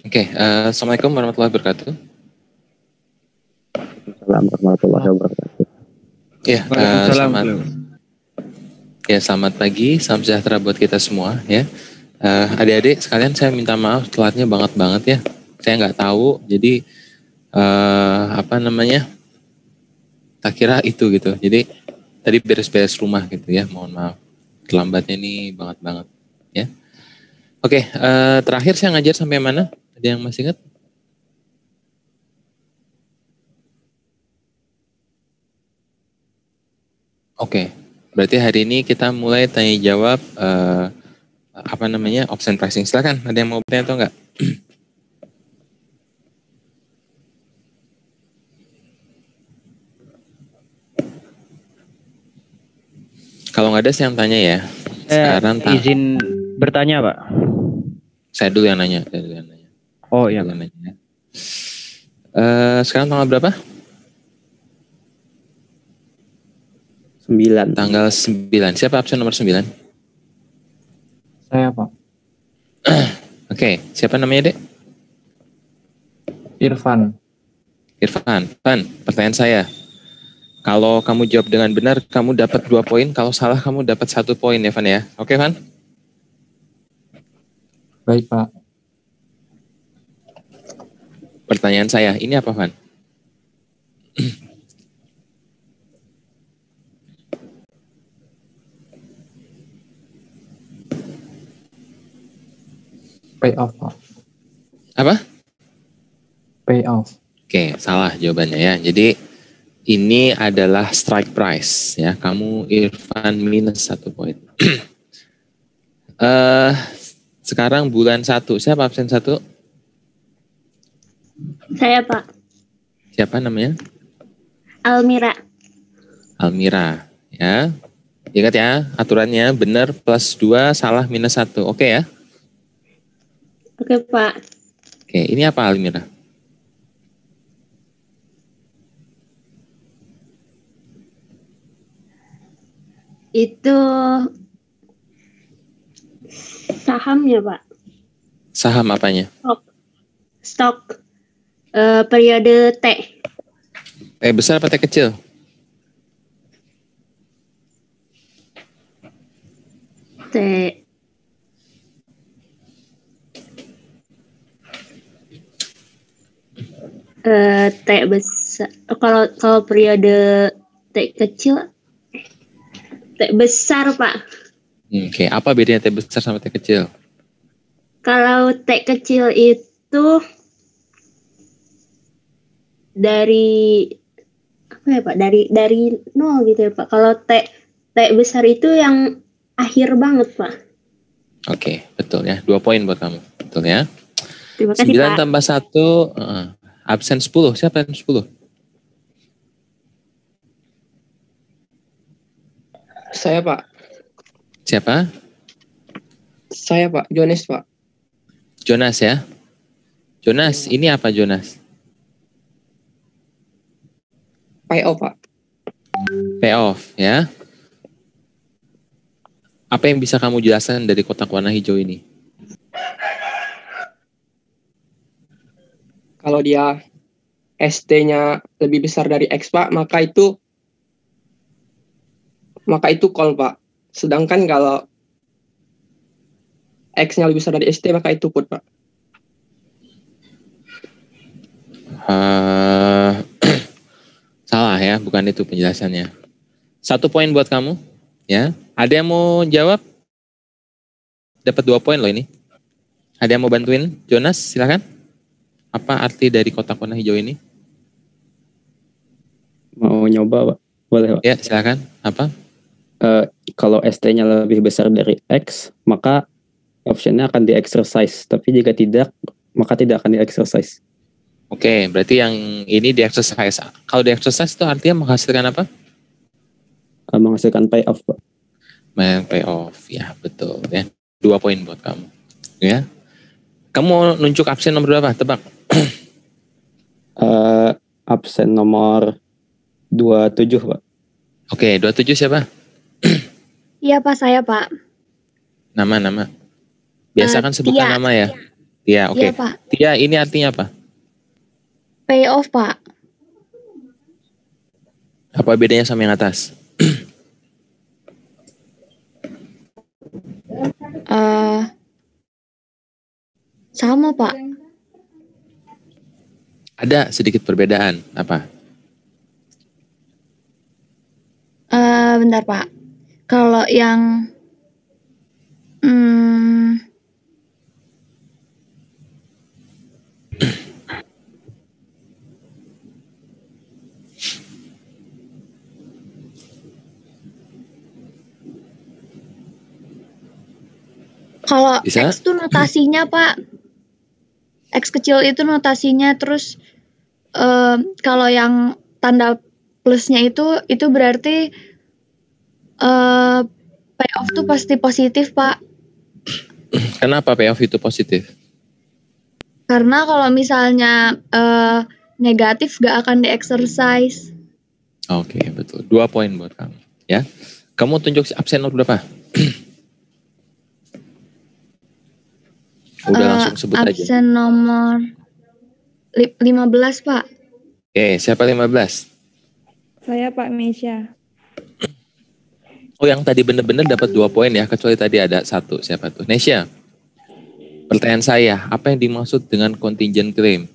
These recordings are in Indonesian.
Oke, Assalamualaikum warahmatullahi wabarakatuh. Assalamualaikum warahmatullahi wabarakatuh. Ya, selamat pagi, salam sejahtera buat kita semua ya. Adik-adik sekalian, saya minta maaf telatnya banget ya. Saya nggak tahu, jadi tak kira itu gitu. Jadi tadi beres-beres rumah gitu ya. Mohon maaf, terlambatnya ini banget ya. Oke, terakhir saya ngajar sampai mana? Ada yang masih ingat? Oke, berarti hari ini kita mulai tanya jawab option pricing. Silakan, ada yang mau bertanya atau enggak? Kalau nggak ada saya yang tanya ya. Sekarang izin bertanya, Pak. Saya dulu yang nanya. Oh iya. Sekarang tanggal berapa? 9. Tanggal 9. Siapa absen nomor 9? Saya, Pak. Oke, siapa namanya, Dek? Irfan. Van, pertanyaan saya. Kalau kamu jawab dengan benar, kamu dapat 2 poin. Kalau salah, kamu dapat 1 poin ya, Van ya. Oke, Van? Baik, Pak. Pertanyaan saya, ini apa, Van? Payoff, Pak. Apa? Payoff. Oke, salah jawabannya ya. Jadi ini adalah strike price ya. Kamu Irfan minus 1 poin. Sekarang bulan 1. Siapa absen 1? Saya, Pak. Siapa namanya? Almira ya. Ingat ya, aturannya benar plus 2, salah minus 1. Oke ya? Oke, Pak. Oke, ini apa Almira? Itu saham ya, Pak? Saham apanya? Stok periode T. T besar apa T kecil? T. T besar. Kalau periode T kecil, T besar, Pak. Oke, apa bedanya T besar sama T kecil? Kalau T kecil itu dari apa ya, Pak? Dari 0 gitu ya, Pak. Kalau T besar itu yang akhir banget, Pak. Oke, betul ya. 2 poin buat kamu. Betul ya. Terima kasih, 9 Pak. tambah 1, absen 10. Siapa yang 10? Saya, Pak. Siapa? Saya, Pak. Jonas, Pak. Jonas ya. Jonas, ini apa Jonas? Payoff, Pak. Payoff ya. Apa yang bisa kamu jelaskan dari kotak warna hijau ini? Kalau dia ST-nya lebih besar dari X, Pak, maka itu call, Pak. Sedangkan kalau X-nya lebih besar dari ST, maka itu put, Pak. Salah ya, bukan itu penjelasannya. 1 poin buat kamu ya. Ada yang mau jawab? Dapat 2 poin loh ini. Ada yang mau bantuin? Jonas, silakan. Apa arti dari kotak warna hijau ini? Mau nyoba, Pak? Boleh, Pak? Ya, silakan. Apa? Kalau ST-nya lebih besar dari X, maka optionnya akan di-exercise. Tapi jika tidak, maka tidak akan di-exercise. Oke, berarti yang ini di-exercise. Kalau di-exercise itu artinya menghasilkan apa? Menghasilkan payoff, Pak. Payoff, ya betul ya. 2 poin buat kamu. Ya. Kamu mau nunjuk absen nomor berapa? Tebak. Absen nomor 27, Pak. Oke, 27 siapa? Iya, Pak, saya, Pak. Nama. Biasa kan sebutkan Tia. nama ya. Tia, oke. Iya, Pak. Tia, ini artinya apa? Payoff, Pak. Apa bedanya sama yang atas? Sama, Pak. Ada sedikit perbedaan. Apa? Bentar, Pak. Kalau yang kalau Bisa? X tuh notasinya, Pak. X kecil itu notasinya, terus kalau yang tanda plusnya itu berarti payoff tuh pasti positif, Pak. Kenapa payoff itu positif? Karena kalau misalnya negatif gak akan di-exercise. Oke, betul. 2 poin buat kamu. Ya. Kamu tunjuk absen nomor berapa? Udah langsung sebut aja. Absen nomor 15, Pak. Oke, siapa 15? Saya Pak Mesya. Oh, yang tadi bener-bener dapat 2 poin ya, kecuali tadi ada 1. Siapa tuh? Nesya. Pertanyaan saya, apa yang dimaksud dengan contingent claim?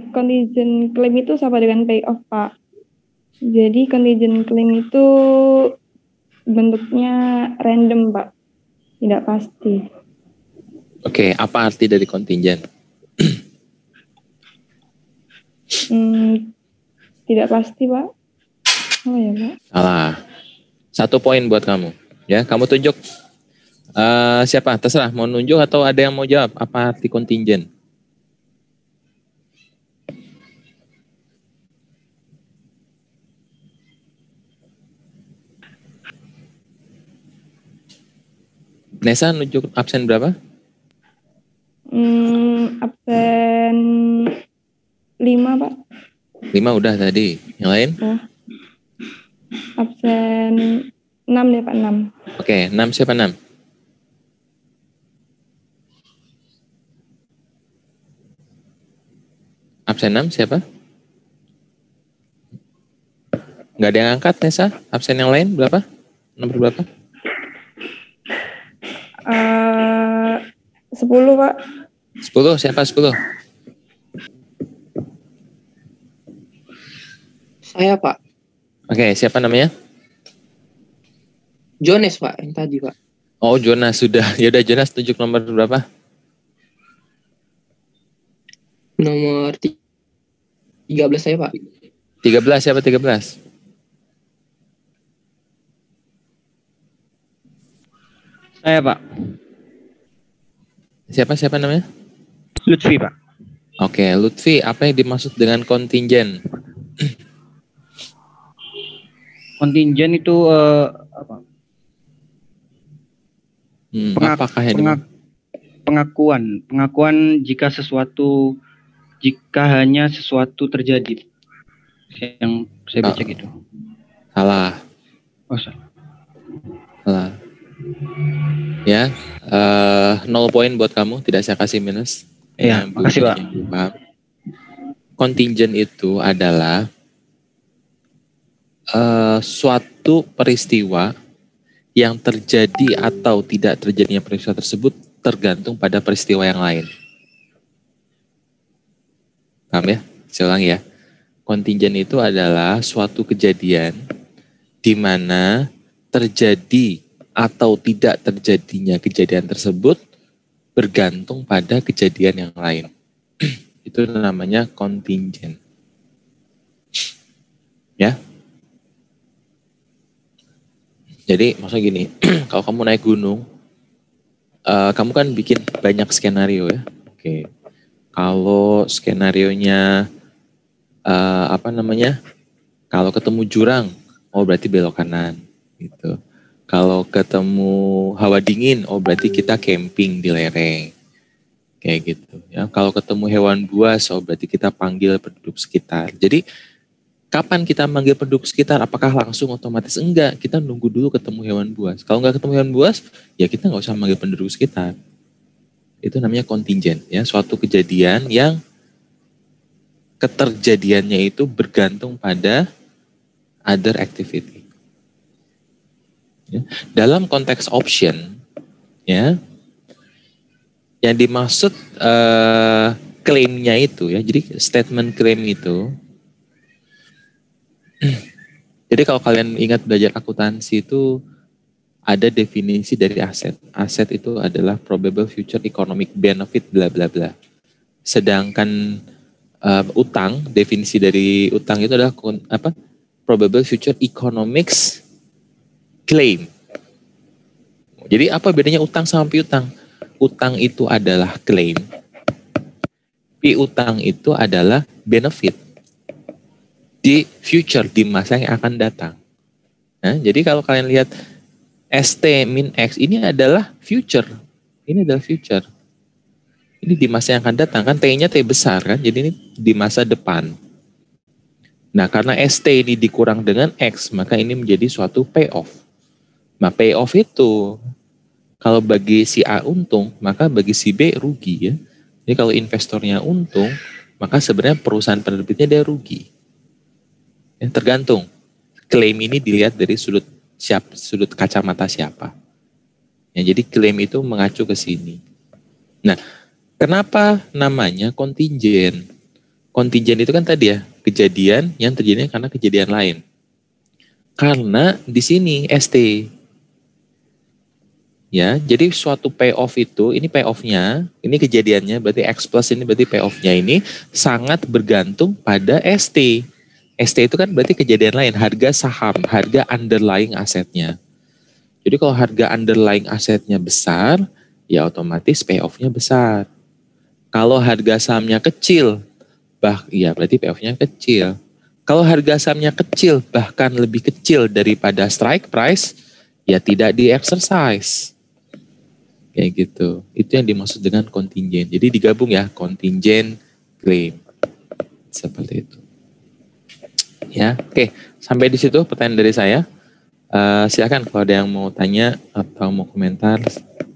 Contingent claim itu sama dengan payoff, Pak. Jadi contingent claim itu bentuknya random, Pak. Tidak pasti. Oke, apa arti dari contingent? Tidak pasti, Pak. Oh ya, Pak. Salah. 1 poin buat kamu. Ya, kamu tunjuk. Siapa? Terserah, mau nunjuk atau ada yang mau jawab? Apa arti contingent? Nesa nunjuk absen berapa? Absen 5, Pak. 5 udah tadi. Yang lain? Absen 6 deh, Pak, 6. Oke, 6 siapa 6? Absen 6 siapa? Nggak ada yang angkat, Nesa? Absen yang lain berapa? Nomor berapa? 10, Pak. 10, siapa 10? Saya, Pak. Oke, siapa namanya? Jones, Pak, yang tadi, Pak. Oh, Jonas sudah. Yaudah, Jonas tunjuk nomor berapa? Nomor 13 saya, Pak. 13, siapa 13? Saya, Pak. Siapa namanya? Lutfi, Pak. Oke, Lutfi, apa yang dimaksud dengan contingent? Contingent itu apa? Apakah yang pengakuan jika hanya sesuatu terjadi. Yang saya baca gitu. Salah. Oh, salah. Ya, 0 poin buat kamu, tidak saya kasih minus. Iya, makasih, Pak. Contingent itu adalah suatu peristiwa yang terjadi atau tidak terjadinya peristiwa tersebut tergantung pada peristiwa yang lain. Paham ya? Saya ulang ya. Contingent itu adalah suatu kejadian di mana terjadi atau tidak terjadinya kejadian tersebut bergantung pada kejadian yang lain. Itu namanya contingent. Ya. Jadi maksudnya gini, kalau kamu naik gunung, kamu kan bikin banyak skenario ya. Oke. Kalau skenarionya kalau ketemu jurang, oh berarti belok kanan gitu. Kalau ketemu hawa dingin, oh berarti kita camping di lereng. Kayak gitu ya. Kalau ketemu hewan buas, oh berarti kita panggil penduduk sekitar. Jadi Kapan kita manggil penduduk sekitar? Apakah langsung otomatis? Enggak, kita nunggu dulu ketemu hewan buas. Kalau nggak ketemu hewan buas, ya kita nggak usah manggil penduduk sekitar. Itu namanya kontingent, ya, suatu kejadian yang keterjadiannya itu bergantung pada other activity. Ya. Dalam konteks option, ya, yang dimaksud klaimnya itu, ya, jadi statement claim itu. Jadi kalau kalian ingat belajar akuntansi itu ada definisi dari aset. Aset itu adalah probable future economic benefit bla bla bla. Sedangkan utang, definisi dari utang itu adalah probable future economics claim. Jadi apa bedanya utang sama piutang? Utang itu adalah claim. Piutang itu adalah benefit di future, di masa yang akan datang. Nah, jadi kalau kalian lihat ST min X ini adalah future. Ini adalah future. Ini di masa yang akan datang, kan T-nya T besar kan, jadi ini di masa depan. Nah, karena ST ini dikurang dengan X, maka ini menjadi suatu payoff. Nah, payoff itu kalau bagi si A untung, maka bagi si B rugi, ya. Jadi kalau investornya untung, maka sebenarnya perusahaan penerbitnya dia rugi. Ya, tergantung. Klaim ini dilihat dari sudut kacamata siapa. Ya, jadi klaim itu mengacu ke sini. Nah, kenapa namanya kontingen? Kontingen itu kan tadi ya, kejadian yang terjadi karena kejadian lain. Karena di sini ST. Ya, jadi suatu payoff itu, ini payoff-nya, ini kejadiannya, berarti X plus ini berarti payoff-nya ini sangat bergantung pada ST. ST itu kan berarti kejadian lain, harga saham, harga underlying asetnya. Jadi kalau harga underlying asetnya besar, ya otomatis payoff-nya besar. Kalau harga sahamnya kecil, ya berarti payoff-nya kecil. Kalau harga sahamnya kecil, bahkan lebih kecil daripada strike price, ya tidak di-exercise. Kayak gitu. Itu yang dimaksud dengan kontingen. Jadi digabung ya, contingent claim. Seperti itu. Ya, oke. Sampai di situ pertanyaan dari saya. Silakan kalau ada yang mau tanya atau mau komentar.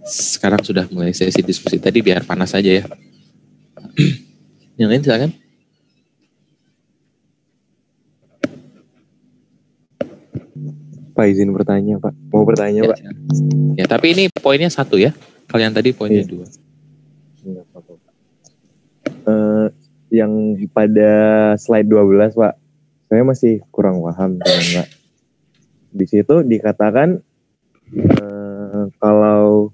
Sekarang sudah mulai sesi diskusi tadi, biar panas aja ya. Yang lain silakan. Pak, izin bertanya, Pak. Mau bertanya, Ya, Pak? ya, tapi ini poinnya 1 ya. Kalau yang tadi poinnya 2. Enggak apa-apa. Yang pada slide 12, Pak. Saya masih kurang paham dengan Pak. Di situ dikatakan kalau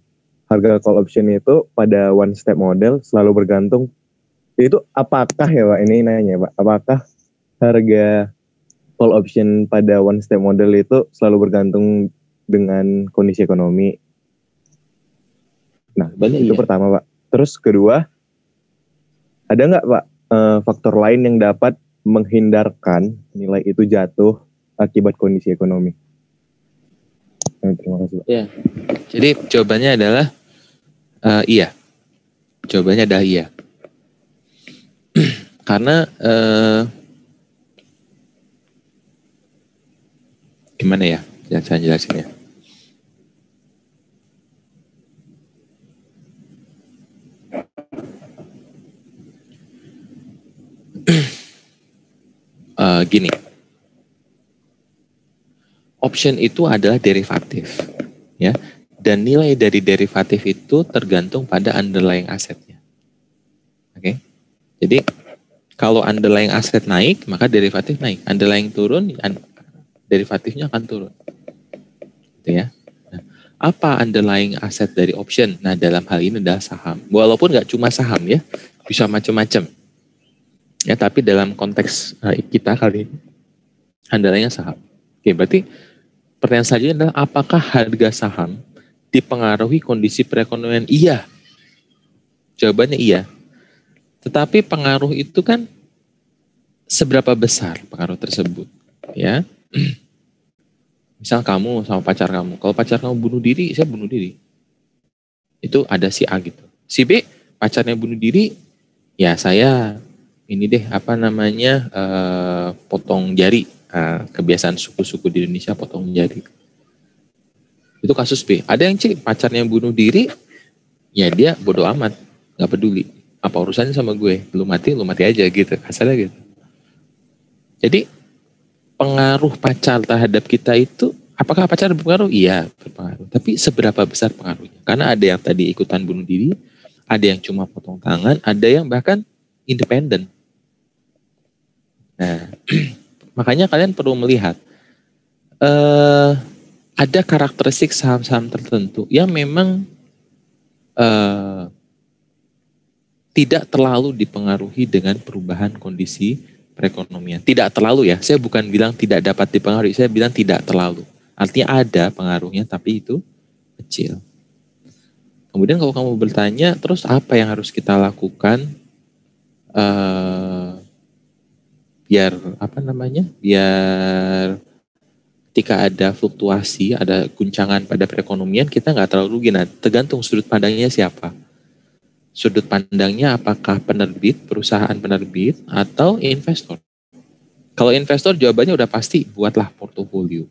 harga call option itu pada one step model selalu bergantung. Itu apakah ya Pak, ini nanya Pak, apakah harga call option pada one step model itu selalu bergantung dengan kondisi ekonomi? Nah, itu pertama Pak. Terus kedua, ada nggak Pak faktor lain yang dapat menghindarkan nilai itu jatuh akibat kondisi ekonomi? Terima kasih Pak. Ya. Jadi jawabannya adalah iya. Jawabannya adalah iya. Karena gimana ya? Saya jelasin ya. Gini. Option itu adalah derivatif, ya. Dan nilai dari derivatif itu tergantung pada underlying asetnya. Oke. Jadi kalau underlying aset naik, maka derivatif naik. Underlying turun, derivatifnya akan turun. Gitu ya. Nah, apa underlying aset dari option? Nah, dalam hal ini adalah saham. Walaupun nggak cuma saham ya, bisa macam-macam. Ya, tapi dalam konteks kita kali ini underlying saham. Oke, berarti pertanyaan selanjutnya adalah apakah harga saham dipengaruhi kondisi perekonomian? Iya. Jawabannya iya. Tetapi pengaruh itu kan seberapa besar pengaruh tersebut, ya? Misal kamu sama pacar kamu, kalau pacar kamu bunuh diri, saya bunuh diri. Itu ada si A gitu. Si B pacarnya bunuh diri, ya saya ini deh apa namanya potong jari. Kebiasaan suku-suku di Indonesia potong jari. Itu kasus B. Ada yang C, pacarnya bunuh diri, ya dia bodoh amat, nggak peduli. Apa urusannya sama gue? Lu mati aja gitu, kasarnya gitu. Jadi pengaruh pacar terhadap kita itu, apakah pacar berpengaruh? Iya berpengaruh. Tapi seberapa besar pengaruhnya? Karena ada yang tadi ikutan bunuh diri, ada yang cuma potong tangan, ada yang bahkan independen. Nah, makanya kalian perlu melihat ada karakteristik saham-saham tertentu yang memang tidak terlalu dipengaruhi dengan perubahan kondisi perekonomian. Tidak terlalu ya, saya bukan bilang tidak dapat dipengaruhi, saya bilang tidak terlalu. Artinya ada pengaruhnya tapi itu kecil. Kemudian kalau kamu bertanya, terus apa yang harus kita lakukan biar ketika ada fluktuasi, ada guncangan pada perekonomian, kita nggak terlalu rugi. Nah, tergantung sudut pandangnya siapa. Sudut pandangnya apakah penerbit, perusahaan penerbit, atau investor. Kalau investor jawabannya udah pasti, buatlah portofolio.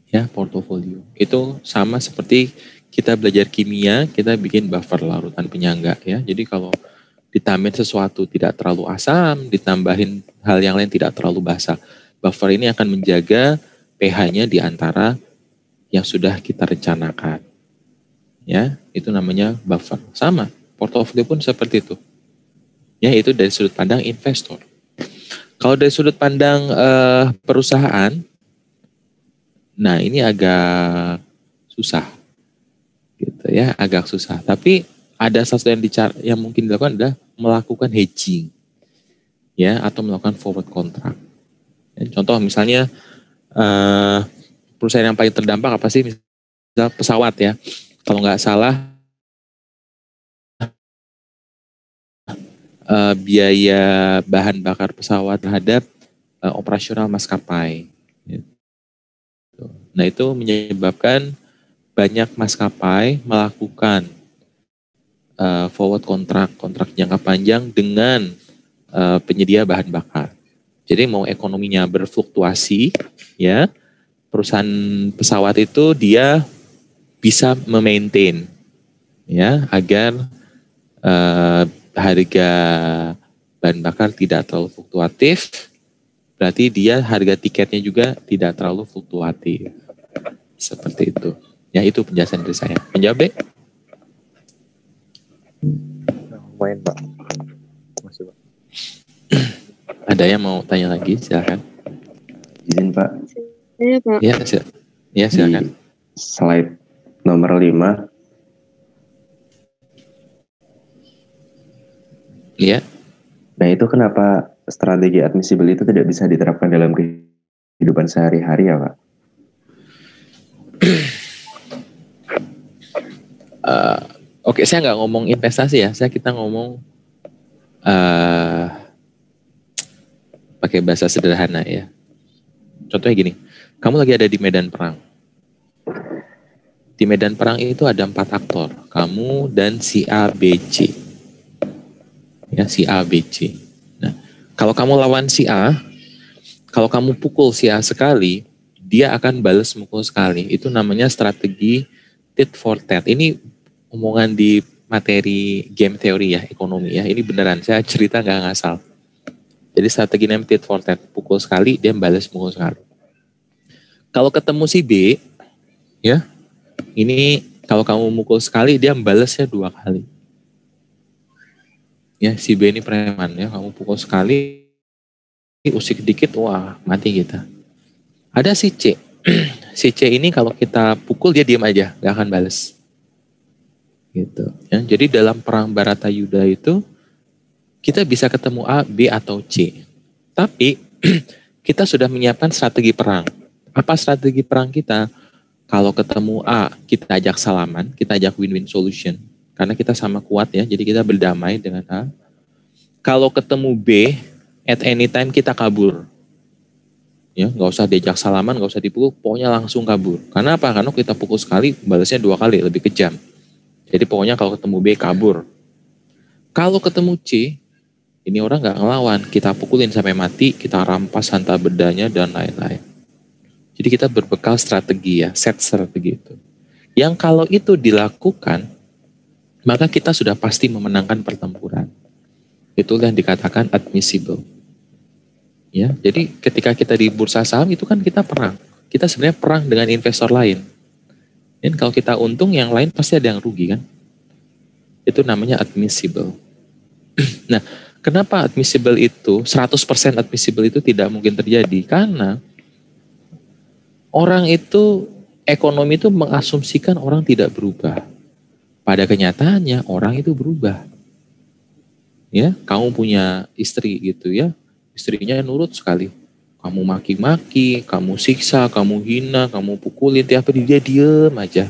Ya, portofolio. Itu sama seperti kita belajar kimia, kita bikin buffer larutan penyangga ya. Jadi kalau ditambahin sesuatu tidak terlalu asam, ditambahin hal yang lain tidak terlalu basa. Buffer ini akan menjaga pH-nya di antara yang sudah kita rencanakan. Ya, itu namanya buffer. Sama, portofolio pun seperti itu. Ya, itu dari sudut pandang investor. Kalau dari sudut pandang perusahaan, nah ini agak susah. Gitu ya, agak susah. Tapi ada sesuatu yang mungkin dilakukan adalah melakukan hedging. Ya, atau melakukan forward contract. Contoh misalnya perusahaan yang paling terdampak apa sih? Misal pesawat ya. Kalau nggak salah biaya bahan bakar pesawat terhadap operasional maskapai. Nah itu menyebabkan banyak maskapai melakukan forward kontrak jangka panjang dengan penyedia bahan bakar. Jadi mau ekonominya berfluktuasi, ya perusahaan pesawat itu dia bisa memaintain, ya agar harga bahan bakar tidak terlalu fluktuatif. Berarti dia harga tiketnya juga tidak terlalu fluktuatif. Seperti itu. Ya itu penjelasan dari saya. Menjawab, Bek? Lumayan, Pak. Masih, Pak. Ada yang mau tanya lagi? Silakan. Izin, Pak. Iya, Pak. Ya, silakan. Slide nomor 5. Iya. Nah, itu kenapa strategi admissible itu tidak bisa diterapkan dalam kehidupan sehari-hari ya, Pak? Oke, saya nggak ngomong investasi ya. Kita ngomong pakai bahasa sederhana ya. Contohnya gini, kamu lagi ada di medan perang. Di medan perang itu ada 4 aktor, kamu dan si A, B, C. Ya, si A, B, C. Nah, kalau kamu lawan si A, kalau kamu pukul si A sekali, dia akan balas mukul sekali. Itu namanya strategi tit for tat. Ini omongan di materi game theory ya, ekonomi ya. Ini beneran, saya cerita nggak ngasal. Jadi strategi namanya tit for tat. Pukul sekali, dia balas mukul sekali. Kalau ketemu si B, ya, ini kalau kamu mukul sekali, dia balasnya 2 kali. Ya, si B ini preman ya, kamu pukul sekali, usik dikit, wah mati kita. Ada si C. Si C ini kalau kita pukul dia diam aja, gak akan balas. Gitu. Ya, jadi dalam perang Baratayuda itu kita bisa ketemu A, B atau C. Tapi kita sudah menyiapkan strategi perang. Apa strategi perang kita? Kalau ketemu A, kita ajak salaman, kita ajak win-win solution. Karena kita sama kuat ya, jadi kita berdamai dengan A. Kalau ketemu B, at any time kita kabur. Ya, nggak usah diajak salaman, nggak usah dipukul, pokoknya langsung kabur. Karena apa? Karena kita pukul sekali, balasnya 2 kali, lebih kejam. Jadi pokoknya kalau ketemu B, kabur. Kalau ketemu C, Ini orang nggak ngelawan, kita pukulin sampai mati, kita rampas harta bendanya dan lain-lain. Jadi kita berbekal strategi ya, set strategi itu. Yang kalau itu dilakukan, maka kita sudah pasti memenangkan pertempuran. Itulah yang dikatakan admissible. Ya, jadi ketika kita di bursa saham itu kan kita perang. Kita sebenarnya perang dengan investor lain. Dan kalau kita untung, yang lain pasti ada yang rugi kan. Itu namanya admissible. Nah, kenapa admissible itu, 100% admissible itu tidak mungkin terjadi? Karena orang itu, ekonomi itu mengasumsikan orang tidak berubah. Pada kenyataannya orang itu berubah. Ya, kamu punya istri gitu ya, istrinya nurut sekali. Kamu maki-maki, kamu siksa, kamu hina, kamu pukulin, tiap hari dia diem aja.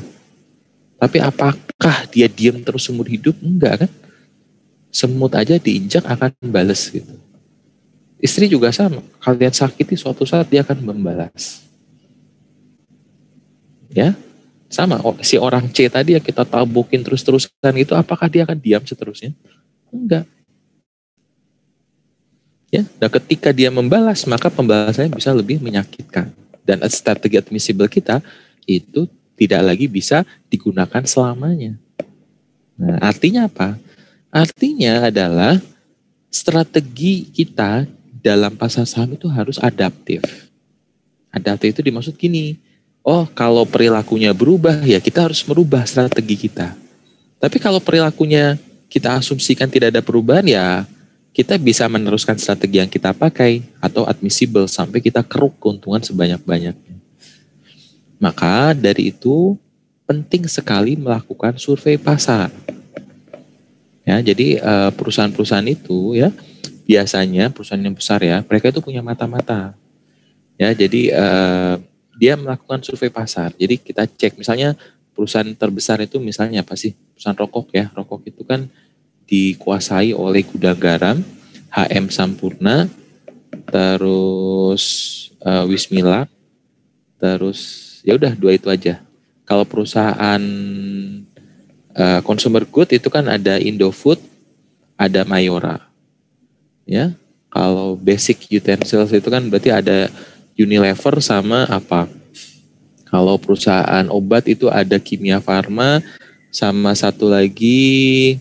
Tapi apakah dia diem terus seumur hidup? Enggak kan? Semut aja diinjak akan balas gitu. Istri juga sama. Kalian sakiti suatu saat dia akan membalas. Ya, sama. Si orang C tadi yang kita tabukin terus-terusan itu, apakah dia akan diam seterusnya? Enggak. Ya, dan ketika dia membalas, maka pembalasannya bisa lebih menyakitkan. Dan strategi admissible kita itu tidak lagi bisa digunakan selamanya. Nah, artinya apa? Artinya adalah strategi kita dalam pasar saham itu harus adaptif. Adaptif itu dimaksud gini, oh kalau perilakunya berubah ya kita harus merubah strategi kita. Tapi kalau perilakunya kita asumsikan tidak ada perubahan ya kita bisa meneruskan strategi yang kita pakai atau admissible sampai kita keruk keuntungan sebanyak-banyaknya. Maka dari itu penting sekali melakukan survei pasar. Ya, jadi perusahaan-perusahaan itu ya biasanya perusahaan yang besar ya, mereka itu punya mata-mata. Ya, jadi dia melakukan survei pasar. Jadi kita cek misalnya perusahaan terbesar itu misalnya apa sih? Perusahaan rokok ya. Rokok itu kan dikuasai oleh Gudang Garam, HM Sampurna, terus Wismilak, terus ya udah 2 itu aja. Kalau perusahaan consumer good itu kan ada Indofood, ada Mayora. Ya, kalau basic utensils itu kan berarti ada Unilever sama apa? Kalau perusahaan obat itu ada Kimia Farma sama satu lagi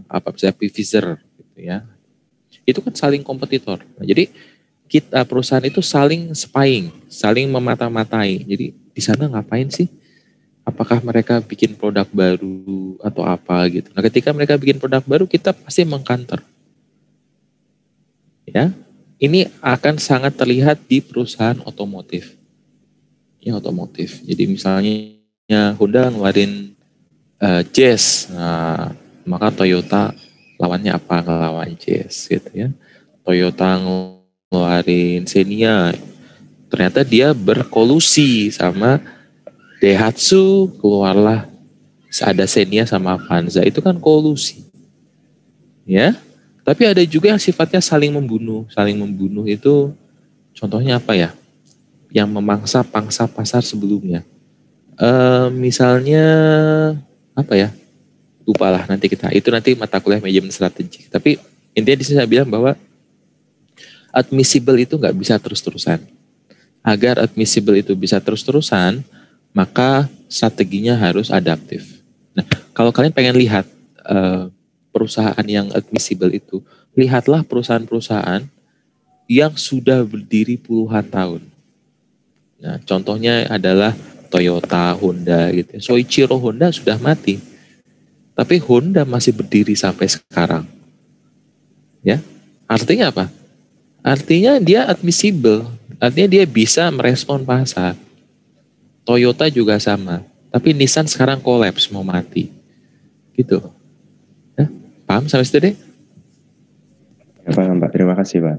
apa bisa Pfizer gitu ya. Itu kan saling kompetitor. Nah, jadi kita perusahaan itu saling spying, saling memata-matai. Jadi di sana ngapain sih? Apakah mereka bikin produk baru atau apa gitu. Nah, ketika mereka bikin produk baru, kita pasti mengcounter. Ya, ini akan sangat terlihat di perusahaan otomotif. Ya, otomotif. Jadi misalnya Honda ngeluarin Jazz, nah, maka Toyota lawannya apa? Ngelawan Jazz gitu ya. Toyota ngeluarin Xenia, ternyata dia berkolusi sama Daihatsu, keluarlah ada Xenia sama Avanza, itu kan kolusi. Ya. Tapi ada juga yang sifatnya saling membunuh. Saling membunuh itu contohnya apa ya? Yang memangsa pangsa pasar sebelumnya. Misalnya apa ya? Lupalah nanti kita. Itu nanti mata kuliah manajemen strategi. Tapi intinya di sini saya bilang bahwa admissible itu nggak bisa terus-terusan. Agar admissible itu bisa terus-terusan, maka strateginya harus adaptif. Nah, kalau kalian pengen lihat perusahaan yang admissible itu, lihatlah perusahaan-perusahaan yang sudah berdiri puluhan tahun. Nah, contohnya adalah Toyota, Honda gitu. Soichiro Honda sudah mati, tapi Honda masih berdiri sampai sekarang. Ya, artinya apa? Artinya dia admissible, artinya dia bisa merespon pasar. Toyota juga sama, tapi Nissan sekarang kolaps mau mati, gitu. Ya, paham sampai situ deh? Ya, paham Pak, terima kasih Pak.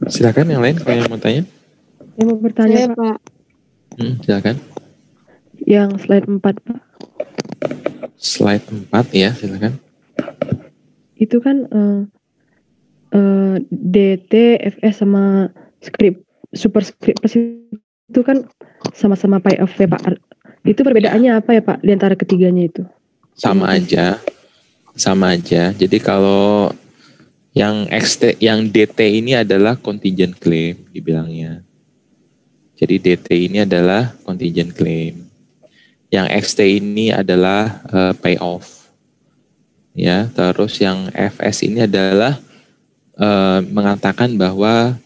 Silakan yang lain kalau yang mau tanya. Saya mau bertanya Pak. Silakan. Yang slide 4 Pak. Slide 4 ya, silakan. Itu kan DT, FS sama superscript plus itu kan sama-sama pay off ya Pak. Itu perbedaannya apa ya Pak di antara ketiganya itu? Sama aja. sama aja. Jadi kalau yang yang DT ini adalah contingent claim dibilangnya. Jadi DT ini adalah contingent claim. Yang XT ini adalah payoff. Ya, terus yang FS ini adalah mengatakan bahwa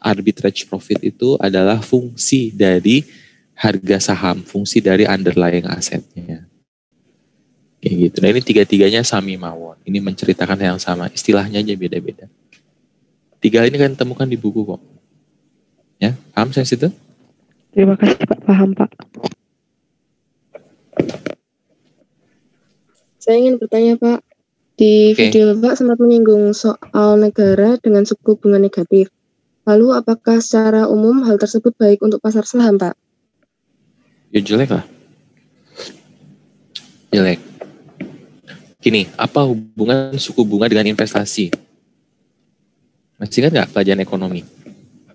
arbitrage profit itu adalah fungsi dari harga saham, fungsi dari underlying asetnya. Kayak gitu. Nah ini tiga-tiganya sami mawon. Ini menceritakan yang sama, istilahnya aja beda-beda. Tiga ini kan temukan di buku kok. Ya, paham saya situ? Terima kasih Pak, paham Pak. Saya ingin bertanya Pak, di video Bapak sempat menyinggung soal negara dengan suku bunga negatif. Lalu apakah secara umum hal tersebut baik untuk pasar saham Pak? Ya jelek lah. Jelek. Gini, apa hubungan suku bunga dengan investasi? Masih ingat nggak pelajaran ekonomi?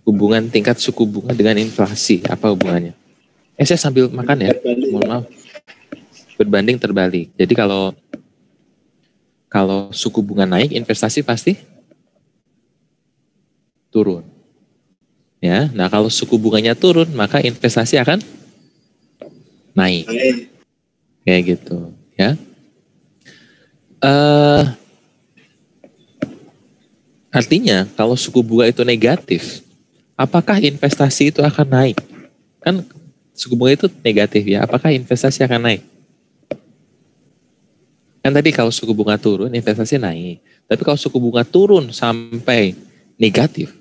Hubungan tingkat suku bunga dengan inflasi, apa hubungannya? Saya sambil makan ya, mohon maaf. Berbanding terbalik. Jadi kalau suku bunga naik, investasi pasti turun. Ya, nah kalau suku bunganya turun, maka investasi akan naik. Kayak gitu, ya. Artinya kalau suku bunga itu negatif, apakah investasi itu akan naik? Kan suku bunga itu negatif ya, apakah investasi akan naik? Kan tadi kalau suku bunga turun, investasi naik. Tapi kalau suku bunga turun sampai negatif,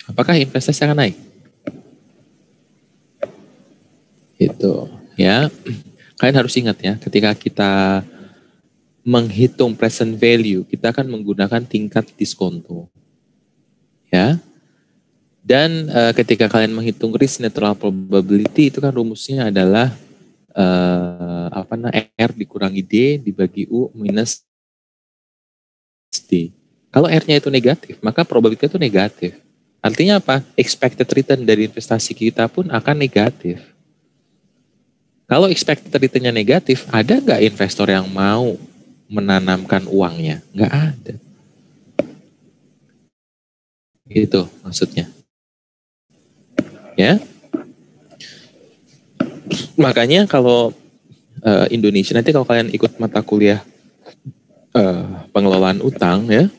apakah investasi akan naik? Itu ya. Kalian harus ingat ya, ketika kita menghitung present value, kita akan menggunakan tingkat diskonto. Ya. Dan ketika kalian menghitung risk neutral probability, itu kan rumusnya adalah R dikurangi D dibagi U minus D. Kalau R-nya itu negatif, maka probability itu negatif. Artinya apa? Expected return dari investasi kita pun akan negatif. Kalau expected return-nya negatif, ada nggak investor yang mau menanamkan uangnya? Nggak ada. Itu maksudnya. Ya. Makanya kalau Indonesia, nanti kalau kalian ikut mata kuliah pengelolaan utang ya,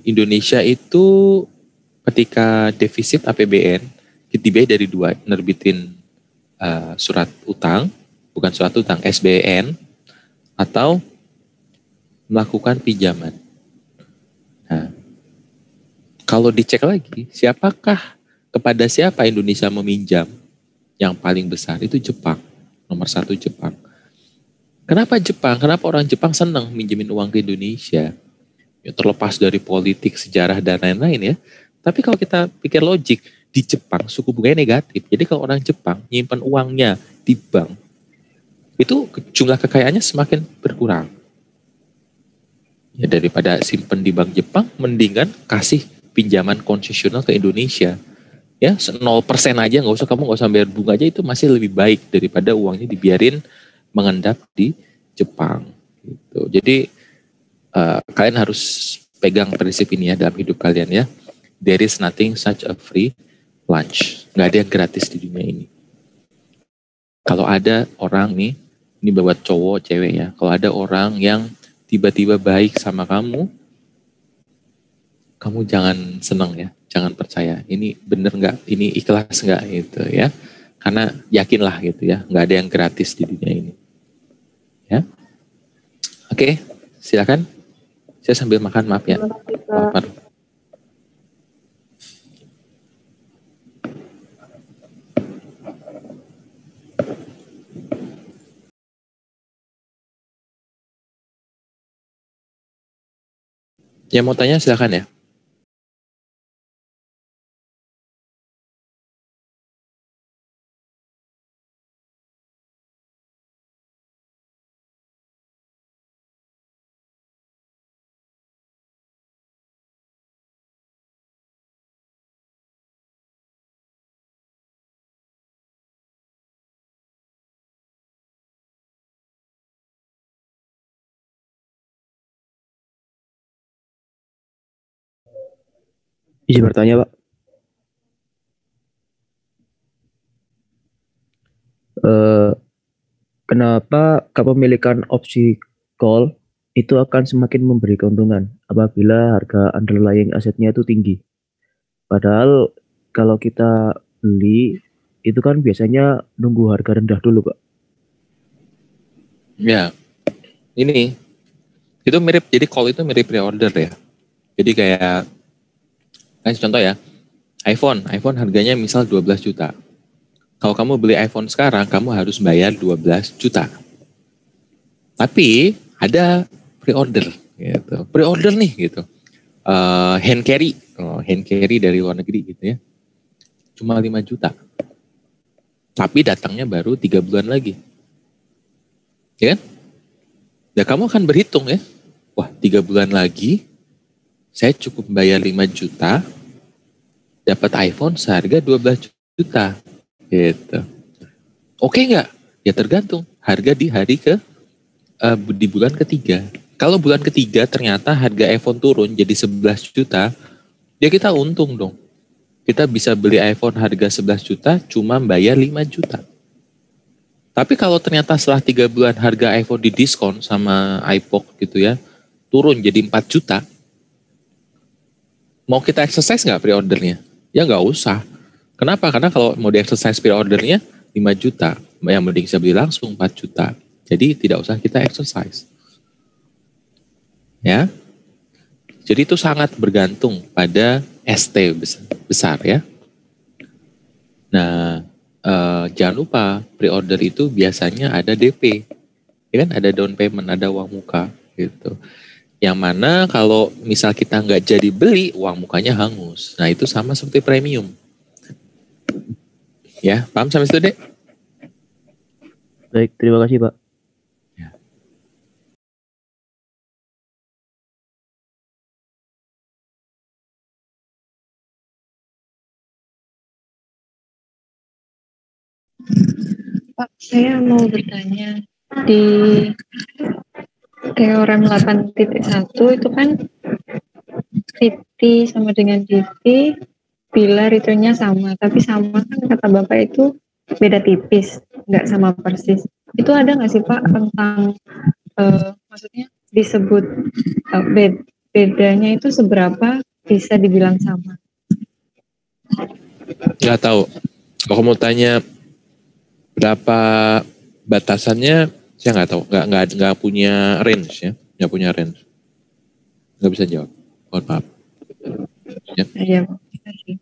Indonesia itu ketika defisit APBN dibiayai dari dua, nerbitin surat utang, bukan surat utang, SBN, atau melakukan pinjaman. Nah, kalau dicek lagi, kepada siapa Indonesia meminjam yang paling besar? Itu Jepang, nomor 1 Jepang. Kenapa Jepang? Kenapa orang Jepang senang minjemin uang ke Indonesia? Ya, terlepas dari politik, sejarah, dan lain-lain ya. Tapi kalau kita pikir logik, di Jepang suku bunganya negatif. Jadi kalau orang Jepang nyimpan uangnya di bank, itu jumlah kekayaannya semakin berkurang. Ya daripada simpen di bank Jepang, mendingan kasih pinjaman konsesional ke Indonesia. Ya 0% aja, kamu nggak usah bayar bunga aja, itu masih lebih baik daripada uangnya dibiarin mengendap di Jepang. Gitu. Jadi kalian harus pegang prinsip ini ya dalam hidup kalian ya. There is nothing such a free lunch. Nggak ada yang gratis di dunia ini. Kalau ada orang nih, ini buat cowok, cewek ya. Kalau ada orang yang tiba-tiba baik sama kamu jangan senang ya. Jangan percaya. Ini bener nggak? Ini ikhlas nggak gitu ya. Karena yakinlah gitu ya. Nggak ada yang gratis di dunia ini. Ya. Oke, silakan. Saya sambil makan, maaf ya. Maaf. Yang mau tanya silakan ya. Izin bertanya, Pak. Kenapa kepemilikan opsi call itu akan semakin memberi keuntungan apabila harga underlying asetnya itu tinggi? Padahal kalau kita beli itu kan biasanya nunggu harga rendah dulu, Pak. Ya, ini itu mirip, jadi call itu mirip pre-order ya. Jadi kayak contoh ya, iPhone harganya misal 12 juta. Kalau kamu beli iPhone sekarang, kamu harus bayar 12 juta. Tapi ada pre-order gitu. Pre-order nih gitu. Hand carry dari luar negeri gitu ya. Cuma 5 juta. Tapi datangnya baru 3 bulan lagi. Ya kan? Ya kamu akan berhitung ya. Wah, 3 bulan lagi saya cukup bayar 5 juta, dapat iPhone seharga 12 juta. Gitu. Oke nggak? Ya tergantung harga di hari di bulan ketiga. Kalau bulan ketiga ternyata harga iPhone turun jadi 11 juta, ya kita untung dong. Kita bisa beli iPhone harga 11 juta cuma bayar 5 juta. Tapi kalau ternyata setelah 3 bulan harga iPhone didiskon sama iPod gitu ya, turun jadi 4 juta. Mau kita exercise nggak pre-ordernya? Ya nggak usah. Kenapa? Karena kalau mau di-exercise pre-ordernya 5 juta, yang mending bisa beli langsung 4 juta. Jadi tidak usah kita exercise. Ya. Jadi itu sangat bergantung pada ST besar ya. Nah, jangan lupa pre-order itu biasanya ada DP. Ya kan, ada down payment, ada uang muka gitu. Yang mana kalau misal kita nggak jadi beli, uang mukanya hangus. Nah, itu sama seperti premium. Ya, paham sampai situ, Dek? Baik, terima kasih, Pak. Ya. Pak, saya mau bertanya, di teorem 8.1 itu kan VT sama dengan DT bila return-nya sama, tapi sama kan kata Bapak itu beda tipis, nggak sama persis. Itu ada nggak sih Pak tentang maksudnya disebut bedanya itu seberapa bisa dibilang sama? Nggak tahu. Kalau mau tanya berapa batasannya, saya nggak tahu. Nggak punya range ya, nggak punya range. Nggak bisa jawab. Mohon maaf. Ya. Iya, terima kasih.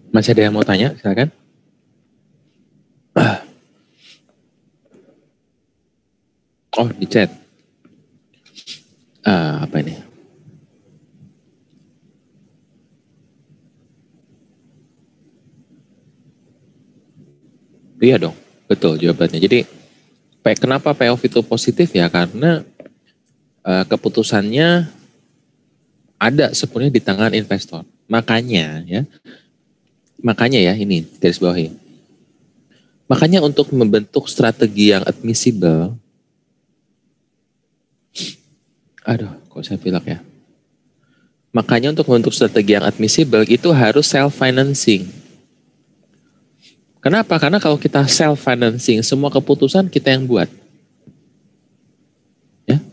Masih ada yang mau tanya? Silakan. Oh, di chat. Apa ini? Iya dong, betul jawabannya. Jadi, kenapa payoff itu positif ya? Karena keputusannya ada sepenuhnya di tangan investor. Makanya ya ini garis bawahi. Makanya untuk membentuk strategi yang admissible, kok saya pilek ya. Makanya untuk membentuk strategi yang admissible itu harus self-financing. Kenapa? Karena kalau kita self-financing, semua keputusan kita yang buat. Ya.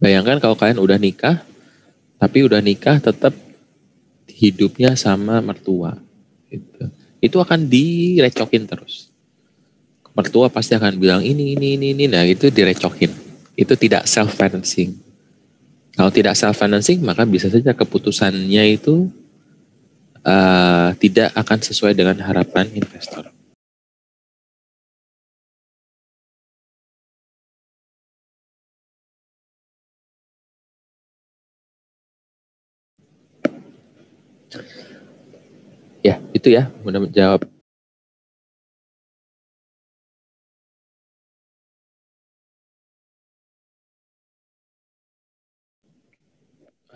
Bayangkan kalau kalian udah nikah, tapi udah nikah tetap hidupnya sama mertua. Gitu. Itu akan direcokin terus. Mertua pasti akan bilang ini. Nah itu direcokin. Itu tidak self-financing. Kalau tidak self-financing, maka bisa saja keputusannya itu tidak akan sesuai dengan harapan investor. Ya, itu ya, mudah menjawab.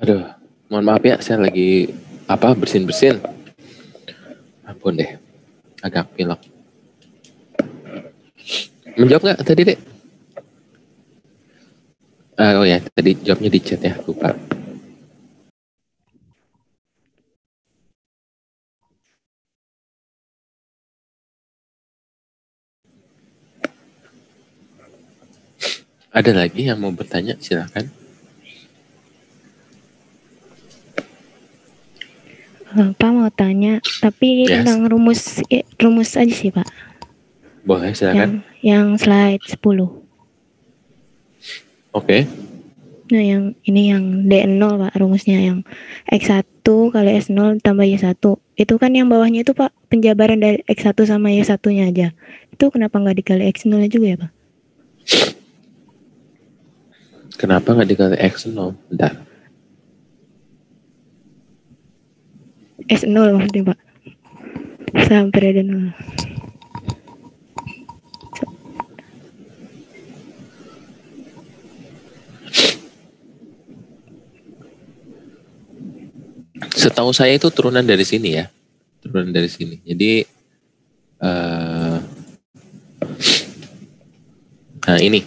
Aduh, mohon maaf ya, saya lagi bersin-bersin. Ampun deh, agak pilek. Menjawab nggak tadi, Dek? Oh ya, tadi jawabnya di chat ya, lupa. Ada lagi yang mau bertanya, silakan. Pak mau tanya, tapi Yes. tentang rumus aja sih Pak. Boleh, silakan. Yang slide 10. Oke. Nah, yang ini yang D0 Pak, rumusnya yang X1 kali S0 tambah Y1. Itu kan yang bawahnya itu Pak, penjabaran dari X1 sama Y1-nya aja. Itu kenapa nggak dikali X0 juga ya Pak? Kenapa nggak dikali X0? Bentar. S0 maksudnya Pak. Sampai ada 0. Setahu saya itu turunan dari sini ya. Turunan dari sini. Jadi, nah ini.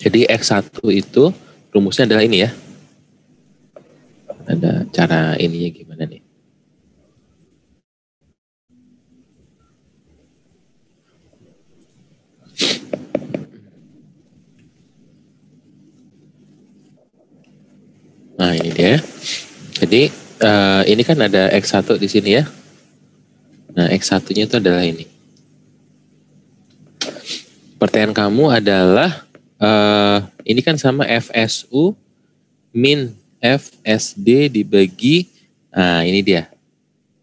Jadi X1 itu rumusnya adalah ini ya. Ada cara ininya gimana nih? Nah ini dia. Jadi ini kan ada X1 di sini ya. Nah X1-nya itu adalah ini. Pertanyaan kamu adalah ini kan sama FSU min FSD dibagi, nah ini dia.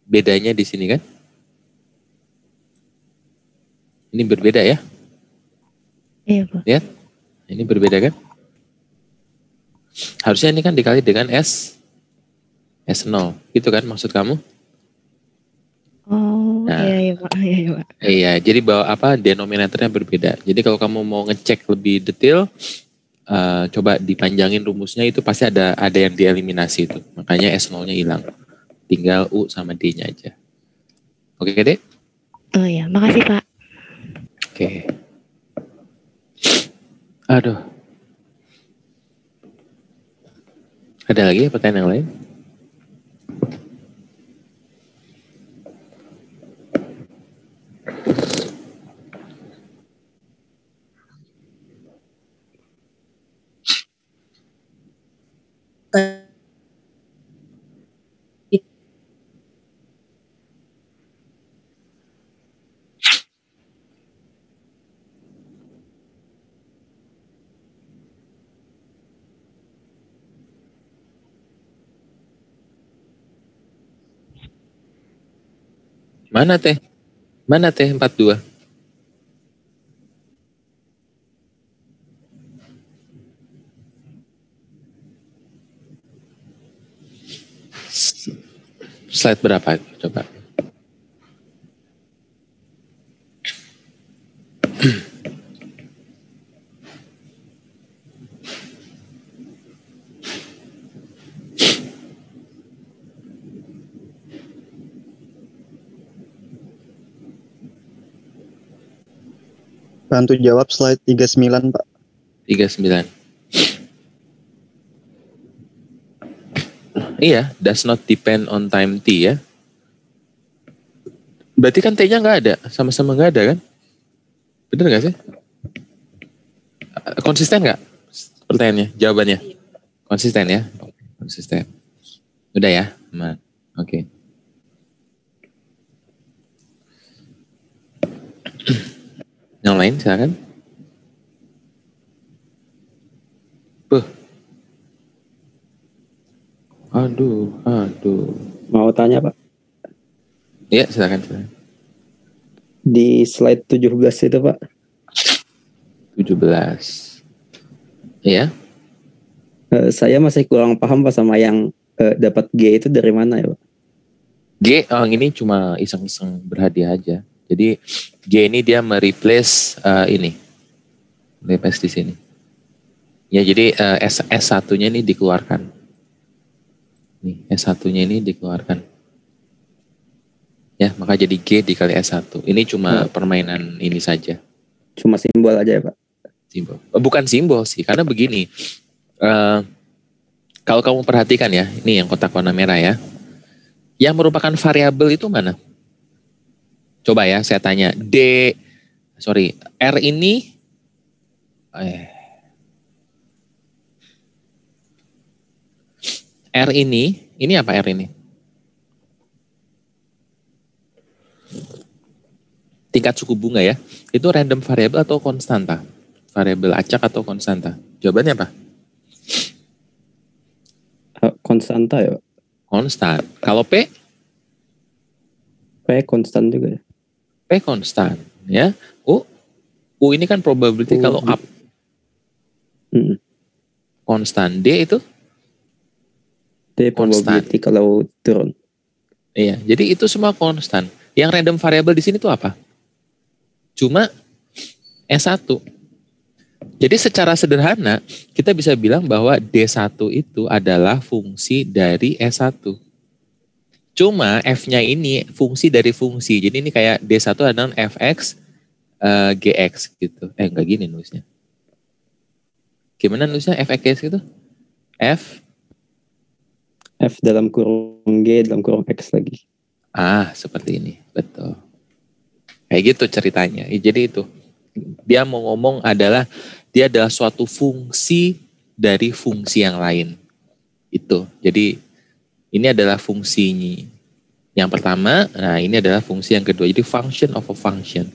Bedanya di sini kan? Ini berbeda ya? Iya Pak. Lihat, ini berbeda kan? Harusnya ini kan dikali dengan S0, gitu kan maksud kamu? Oh, Nah, iya Pak. Iya Pak. Iya, jadi denominatornya berbeda. Jadi kalau kamu mau ngecek lebih detail, coba dipanjangin rumusnya, itu pasti ada yang dieliminasi itu. Makanya S0-nya hilang. Tinggal U sama D-nya aja. Oke, Dek? Oh iya, makasih Pak. Oke. Aduh. Ada lagi pertanyaan yang lain? Mana teh? Mana teh 42? Slide berapa? Coba. Bantu jawab slide 39, Pak. 39. Iya, does not depend on time T ya. Berarti kan T-nya nggak ada, sama-sama nggak ada kan? Bener nggak sih? Konsisten nggak pertanyaannya, jawabannya? Konsisten ya? Konsisten. Udah ya? Aman. Oke. Yang lain silakan. Aduh. tanya Pak. Iya, silakan. Di slide 17 itu Pak. 17. Iya. Saya masih kurang paham Pak sama yang dapat G itu dari mana ya Pak? G, ini cuma iseng-iseng berhadiah aja. Jadi G ini dia mereplace ini. Replace di sini. Ya, jadi S1-nya ini dikeluarkan. Nih, S1-nya ini dikeluarkan. Ya, maka jadi G dikali S1. Ini cuma permainan ini saja. Cuma simbol aja ya Pak? Simbol. Bukan simbol sih, karena begini. Kalau kamu perhatikan ya, ini yang kotak warna merah ya. Yang merupakan variabel itu mana? Coba ya, saya tanya. R ini ini apa R ini? Tingkat suku bunga ya. Itu random variable atau konstanta? Variabel acak atau konstanta? Jawabannya apa? Konstanta ya. Konstan. Kalau P? P konstan juga ya. P konstan ya. U ini kan probability kalau up. Konstan. D itu? D probability kalau turun. Iya, jadi itu semua konstan. Yang random variable di sini tuh apa? Cuma S1. Jadi secara sederhana kita bisa bilang bahwa D1 itu adalah fungsi dari S1. Cuma F-nya ini fungsi dari fungsi. Jadi ini kayak D1 adalah Fx Gx gitu. Enggak gini nulisnya. Gimana nulisnya Fx itu? F dalam kurung G dalam kurung X lagi. Seperti ini. Betul. Kayak gitu ceritanya. Jadi itu. Dia mau ngomong adalah dia adalah suatu fungsi dari fungsi yang lain. Itu. Jadi ini adalah fungsinya. Yang pertama, nah ini adalah fungsi yang kedua. Jadi function of a function.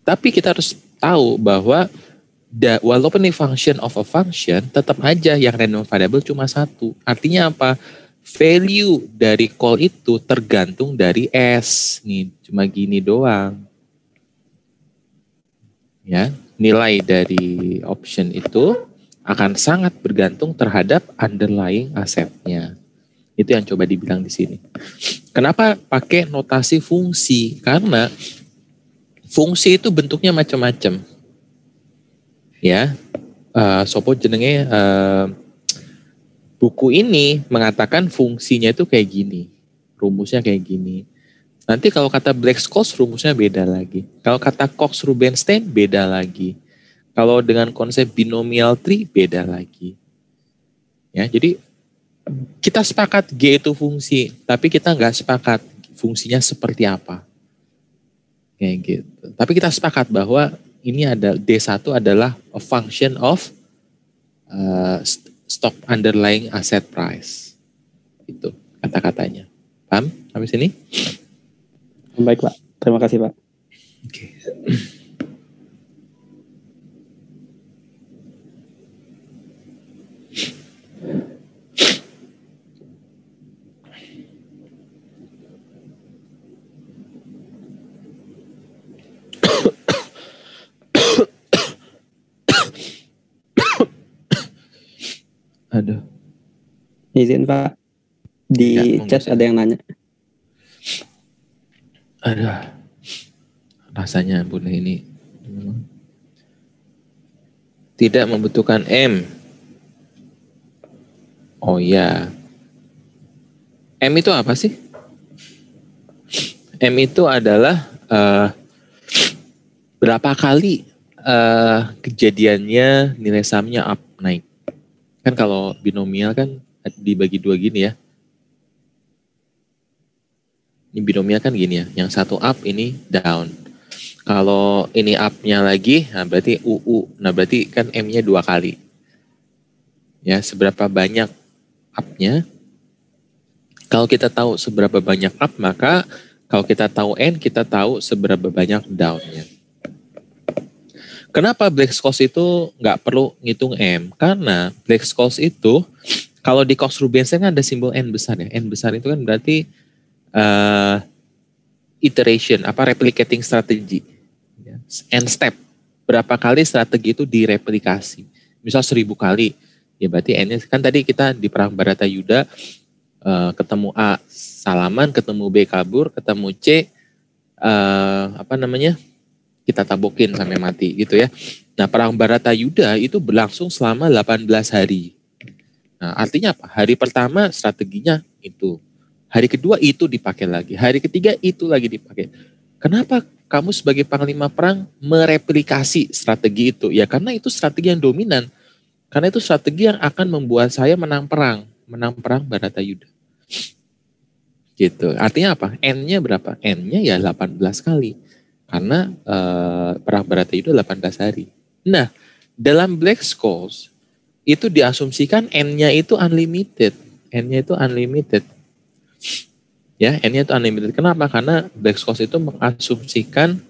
Tapi kita harus tahu bahwa walaupun ini function of a function, tetap aja yang random variable cuma satu. Artinya apa? Value dari call itu tergantung dari S. Nih, cuma gini doang. Ya, nilai dari option itu akan sangat bergantung terhadap underlying asetnya. Itu yang coba dibilang di sini. Kenapa pakai notasi fungsi? Karena fungsi itu bentuknya macam-macam. Ya, sopo jenenge buku ini mengatakan fungsinya itu kayak gini, rumusnya kayak gini. Nanti kalau kata Black-Scholes rumusnya beda lagi. Kalau kata Cox-Rubinstein beda lagi. Kalau dengan konsep binomial tree beda lagi. Ya, jadi kita sepakat G itu fungsi, tapi kita nggak sepakat fungsinya seperti apa. Kayak gitu. Tapi kita sepakat bahwa ini ada D1 adalah a function of stock underlying asset price. Itu kata-katanya. Paham sampai sini? Baik Pak, terima kasih Pak. Oke. Aduh. Izin Pak, di chat ada yang nanya. Aduh. Rasanya Bunda ini tidak membutuhkan M. Oh ya. M itu apa sih? M itu adalah berapa kali kejadiannya nilai sahamnya up naik. Kan kalau binomial kan dibagi dua gini ya. Ini binomial kan gini ya. Yang satu up ini down. Kalau ini up-nya lagi, nah berarti UU. Nah berarti kan M-nya 2 kali. Ya, seberapa banyak up-nya. Kalau kita tahu seberapa banyak up, maka kalau kita tahu N, kita tahu seberapa banyak down-nya. Kenapa Black-Scholes itu nggak perlu ngitung M? Karena Black-Scholes itu Kalau di Cox-Rubinstein kan ada simbol N besar ya. N besar itu kan berarti iteration, replicating strategy. Ya. N step. Berapa kali strategi itu direplikasi. Misal 1000 kali. Ya berarti N-nya kan tadi kita di perang Baratayuda ketemu A salaman, ketemu B kabur, ketemu C kita tabokin sampai mati gitu ya. Nah, perang Baratayuda itu berlangsung selama 18 hari. Nah, artinya apa? Hari pertama strateginya itu. Hari kedua itu dipakai lagi. Hari ketiga itu lagi dipakai. Kenapa kamu sebagai panglima perang mereplikasi strategi itu? Ya karena itu strategi yang dominan. Karena itu strategi yang akan membuat saya menang perang Baratayuda. Gitu. Artinya apa? N-nya berapa? N-nya ya 18 kali. Karena perang Baratayuda 18 hari. Nah, dalam Black Scholes itu diasumsikan N-nya itu unlimited. N-nya itu unlimited. Ya, N-nya itu unlimited. Kenapa? Karena Black Scholes itu mengasumsikan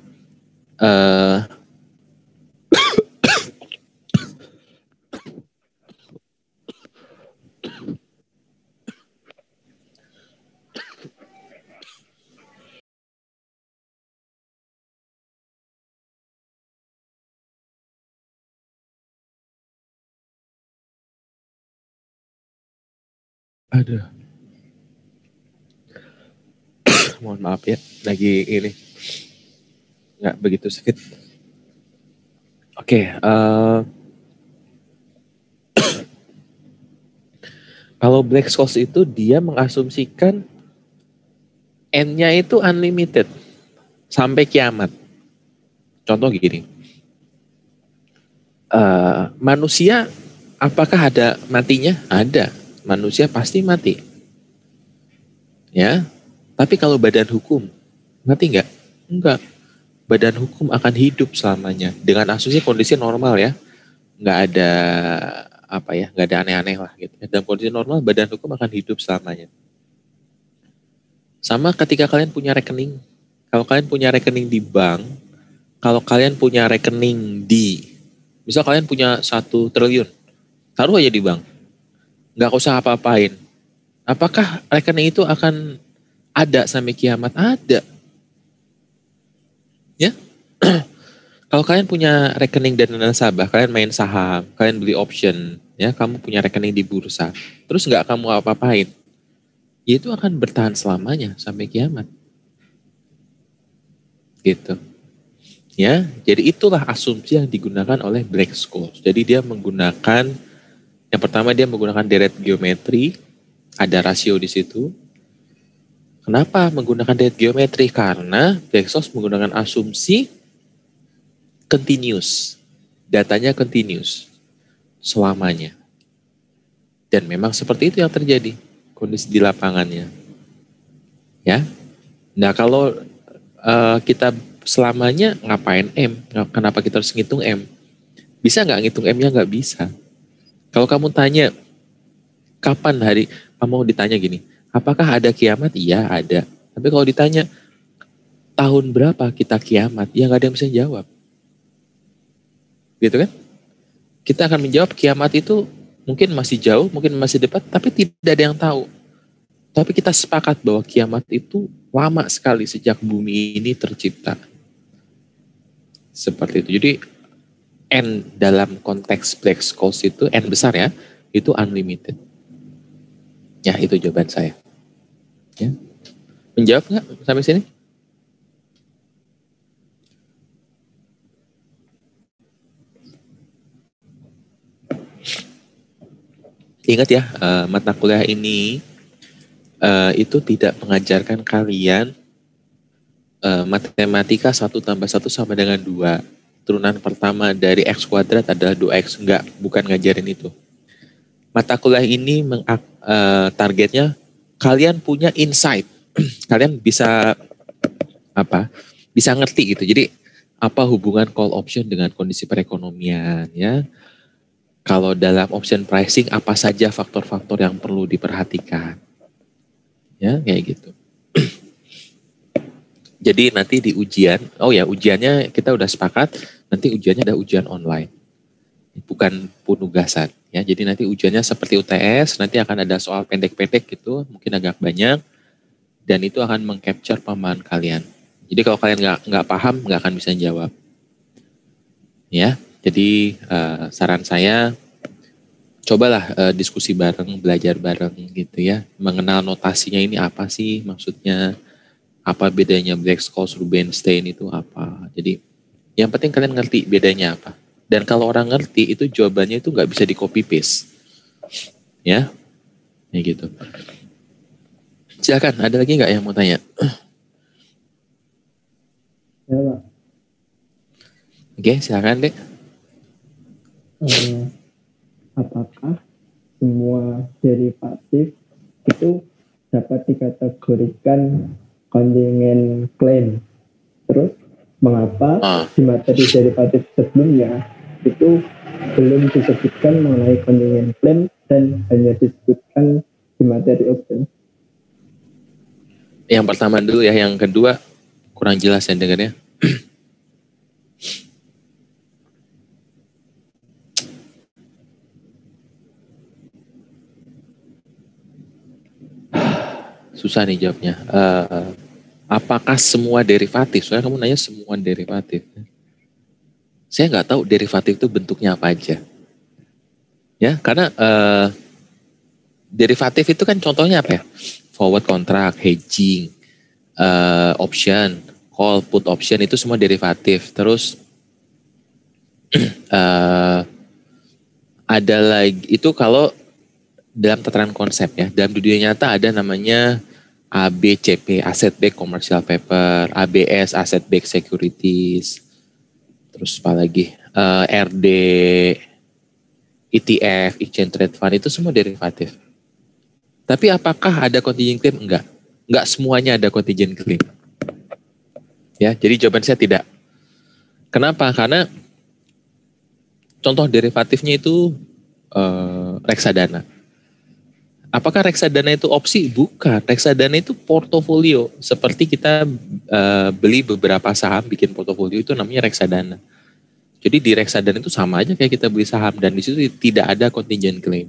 aduh. Mohon maaf ya, lagi ini nggak begitu sakit. Oke, kalau Black Scholes itu dia mengasumsikan N-nya itu unlimited sampai kiamat. Contoh gini, manusia apakah ada matinya? Ada, manusia pasti mati. Ya, tapi kalau badan hukum mati nggak? Enggak. Badan hukum akan hidup selamanya dengan asumsi kondisi normal ya, nggak ada nggak ada aneh-aneh lah gitu. Dalam kondisi normal badan hukum akan hidup selamanya. Sama ketika kalian punya rekening, kalau kalian punya rekening di bank, kalau kalian punya rekening misal kalian punya 1 triliun, taruh aja di bank, nggak usah apa-apain. Apakah rekening itu akan ada sampai kiamat? Ada. Ya, kalau kalian punya rekening dana nasabah, kalian main saham, kalian beli option, ya, kamu punya rekening di bursa, terus nggak kamu apa-apain, ya itu akan bertahan selamanya sampai kiamat. Gitu. Ya, jadi itulah asumsi yang digunakan oleh Black Scholes. Jadi dia menggunakan, yang pertama dia menggunakan deret geometri, ada rasio di situ. Kenapa menggunakan deret geometri? Karena Black Scholes menggunakan asumsi continuous. Datanya continuous selamanya. Dan memang seperti itu yang terjadi kondisi di lapangannya. Ya. Nah, kalau kita selamanya ngapain M? Kenapa kita harus ngitung M? Bisa nggak ngitung M-nya? Nggak bisa. Kalau kamu tanya kapan kamu ditanya gini, apakah ada kiamat? Iya, ada. Tapi kalau ditanya tahun berapa kita kiamat, ya nggak ada yang bisa jawab. Gitu kan? Kita akan menjawab kiamat itu mungkin masih jauh, mungkin masih dekat, tapi tidak ada yang tahu. Tapi kita sepakat bahwa kiamat itu lama sekali sejak bumi ini tercipta. Seperti itu. Jadi N dalam konteks Black Scholes itu, N besar ya, itu unlimited. Ya, itu jawaban saya. Ya. Menjawab nggak sampai sini? Ingat ya, mata kuliah ini itu tidak mengajarkan kalian matematika 1 tambah 1 sama dengan 2. Turunan pertama dari X kuadrat adalah 2X. Enggak, bukan ngajarin itu. Mata kuliah ini targetnya kalian punya insight. Kalian bisa bisa ngerti gitu. Jadi apa hubungan call option dengan kondisi perekonomian ya. Kalau dalam option pricing apa saja faktor-faktor yang perlu diperhatikan. Ya, kayak gitu. Jadi nanti di ujian, ujiannya kita udah sepakat, nanti ujiannya ada ujian online. Bukan penugasan. Ya, jadi nanti ujiannya seperti UTS, nanti akan ada soal pendek-pendek gitu, mungkin agak banyak, dan itu akan meng-capture pemahaman kalian. Jadi kalau kalian nggak paham, nggak akan bisa jawab. Ya, jadi saran saya, cobalah diskusi bareng, belajar bareng gitu ya, mengenal notasinya ini apa sih maksudnya, apa bedanya Black-Scholes, Rubinstein itu apa. Jadi yang penting kalian ngerti bedanya apa. Dan kalau orang ngerti itu jawabannya itu nggak bisa di copy paste, ya, gitu. Silakan, ada lagi nggak yang mau tanya? Ya, Pak. Oke, silakan deh. Apakah semua derivatif itu dapat dikategorikan kontingen klaim? Terus mengapa di materi derivatif sebelumnya itu belum disebutkan mengenai kontingen klaim dan hanya disebutkan di materi option? Yang pertama dulu ya, yang kedua kurang jelas ya dengarnya. Susah nih jawabnya. Apakah semua derivatif? Soalnya kamu nanya semua derivatif. Saya nggak tahu derivatif itu bentuknya apa aja. Ya, karena derivatif itu kan contohnya apa ya? Forward contract, hedging, option, call, put option itu semua derivatif. Terus ada lagi itu kalau dalam tataran konsep ya. Dalam dunia nyata ada namanya ABCP, Asset Backed Commercial Paper, ABS, Asset Backed Securities, terus apa lagi, RD, ETF, Exchange Trade Fund, itu semua derivatif. Tapi apakah ada contingent claim? Enggak semuanya ada contingent claim. Ya, jadi jawaban saya tidak. Kenapa? Karena contoh derivatifnya itu reksadana. Apakah reksadana itu opsi? Bukan. Reksadana itu portofolio. Seperti kita beli beberapa saham, bikin portofolio, itu namanya reksadana. Jadi di reksadana itu sama aja kayak kita beli saham, dan di situ tidak ada contingent claim.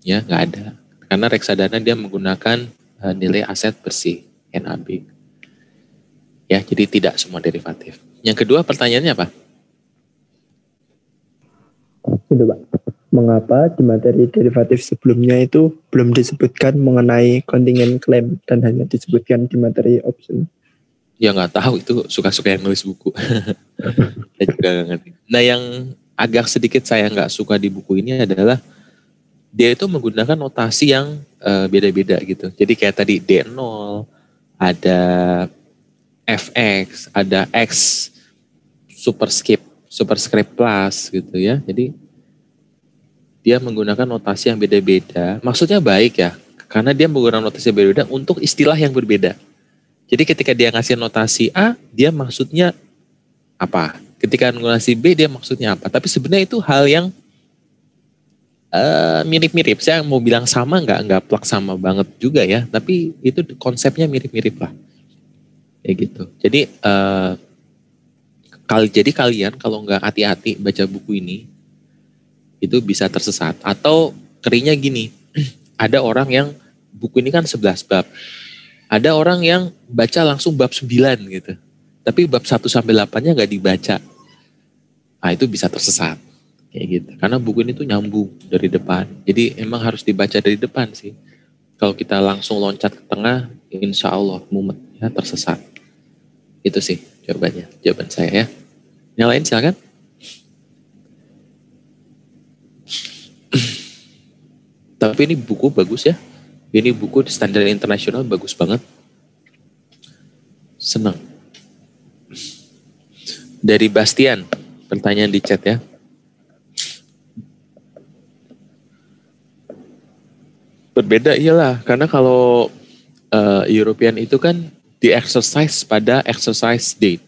Ya, nggak ada. Karena reksadana dia menggunakan nilai aset bersih, NAB. Ya, jadi tidak semua derivatif. Yang kedua pertanyaannya apa? Sudah, Pak. Mengapa di materi derivatif sebelumnya itu belum disebutkan mengenai kontingen klaim dan hanya disebutkan di materi option? Ya nggak tahu, itu suka-suka yang nulis buku. Saya juga nggak ngerti. Nah, yang agak sedikit saya nggak suka di buku ini adalah dia itu menggunakan notasi yang beda-beda gitu. Jadi kayak tadi D0, ada FX, ada X, superscript plus gitu ya. Jadi dia menggunakan notasi yang beda-beda. Maksudnya baik ya, karena dia menggunakan notasi yang berbeda untuk istilah yang berbeda. Jadi ketika dia ngasih notasi A, dia maksudnya apa? Ketika notasi B, dia maksudnya apa? Tapi sebenarnya itu hal yang mirip-mirip. Saya mau bilang sama, nggak plak sama banget juga ya. Tapi itu konsepnya mirip-mirip lah. Kayak gitu. Jadi kalian kalau nggak hati-hati baca buku ini, itu bisa tersesat. Atau keringnya gini, ada orang yang buku ini kan 11 bab. Ada orang yang baca langsung bab 9 gitu. Tapi bab 1 sampai 8-nya nggak dibaca. Nah, itu bisa tersesat. Kayak gitu. Karena buku ini tuh nyambung dari depan. Jadi emang harus dibaca dari depan sih. Kalau kita langsung loncat ke tengah, insya Allah mumet ya, tersesat. Itu sih jawaban saya ya. Yang lain silakan. Tapi ini buku bagus ya. Ini buku di standar internasional bagus banget. Senang. Dari Bastian, pertanyaan di chat ya. Berbeda iyalah, karena kalau European itu kan di exercise pada exercise date.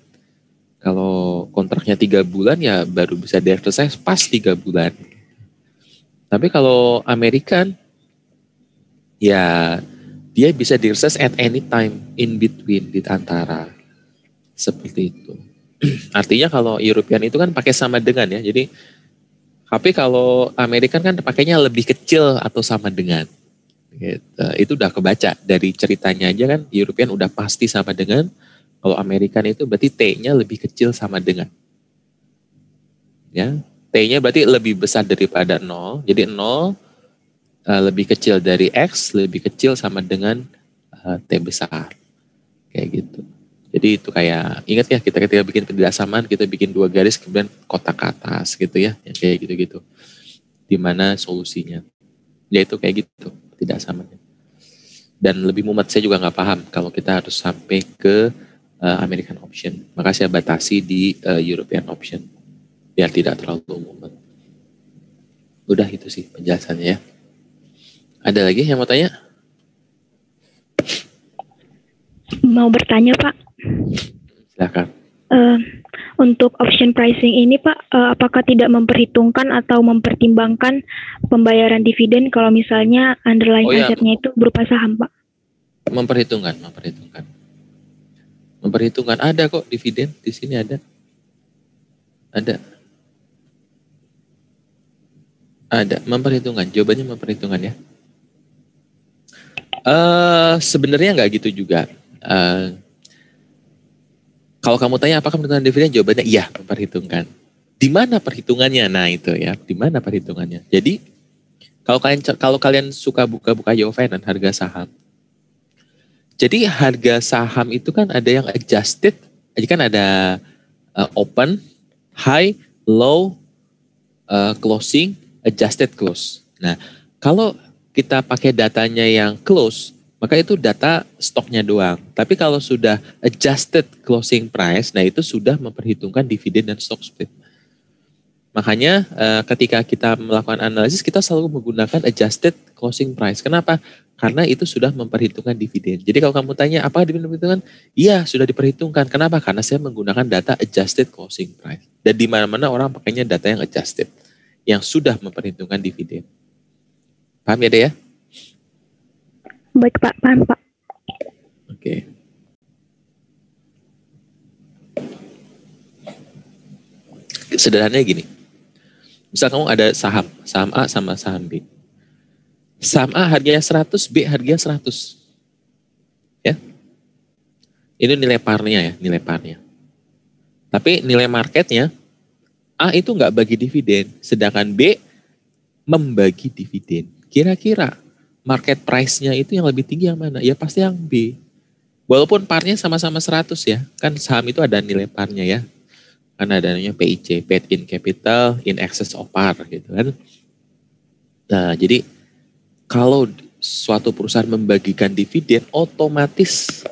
Kalau kontraknya 3 bulan ya baru bisa di exercise pas 3 bulan. Tapi kalau American, ya dia bisa di-research at any time in between, di antara. Seperti itu. Artinya kalau European itu kan pakai sama dengan ya. Jadi Tapi kalau American kan pakainya lebih kecil atau sama dengan. Gitu. Itu udah kebaca dari ceritanya aja kan, European udah pasti sama dengan. Kalau American itu berarti T-nya lebih kecil sama dengan. Ya, T-nya berarti lebih besar daripada 0. Jadi 0 lebih kecil dari X, lebih kecil sama dengan T besar. Kayak gitu. Jadi itu kayak, ingat ya kita ketika bikin penjelasan kita bikin 2 garis kemudian kotak ke atas gitu ya. Kayak gitu-gitu. Di mana solusinya. Ya itu kayak gitu, tidak samanya. Dan lebih mumet saya juga nggak paham kalau kita harus sampai ke American option. Maka saya batasi di European option. Biar tidak terlalu mumet. Udah itu sih penjelasannya ya. Ada lagi yang mau tanya? Mau bertanya Pak. Silakan. Untuk option pricing ini Pak, apakah tidak memperhitungkan atau mempertimbangkan pembayaran dividen kalau misalnya underlying asetnya itu berupa saham Pak? Memperhitungkan. Ada kok dividen di sini ada. Ada memperhitungkan. Jawabannya memperhitungkan ya. Sebenarnya nggak gitu juga. Kalau kamu tanya apakah memperhitungkan dividen, jawabannya iya memperhitungkan. Di mana perhitungannya? Nah itu ya, di mana perhitungannya? Jadi kalau kalian suka buka Yahoo Finance harga saham. Jadi harga saham itu kan ada yang adjusted, jadi kan ada open, high, low, closing, adjusted close. Nah kalau kita pakai datanya yang close, maka itu data stoknya doang. Tapi kalau sudah adjusted closing price, nah itu sudah memperhitungkan dividen dan stock split. Makanya ketika kita melakukan analisis, kita selalu menggunakan adjusted closing price. Kenapa? Karena itu sudah memperhitungkan dividen. Jadi kalau kamu tanya, apakah dividen diperhitungkan? Iya, sudah diperhitungkan. Kenapa? Karena saya menggunakan data adjusted closing price. Dan di mana-mana orang pakainya data yang adjusted, yang sudah memperhitungkan dividen. Paham ya, Dea? Baik Pak, paham Pak. Oke. Sederhananya gini. Misal kamu ada saham A sama saham B. Saham A harganya 100, B harganya 100. Ya. Ini nilai parnya ya, nilai parnya. Tapi nilai marketnya, A itu nggak bagi dividen, sedangkan B membagi dividen. Kira-kira market price-nya itu yang lebih tinggi yang mana? Ya pasti yang B. Walaupun parnya sama-sama 100 ya, kan saham itu ada nilai parnya ya. Kan ada namanya PIC, paid in capital in excess of par gitu kan. Nah, jadi kalau suatu perusahaan membagikan dividen, otomatis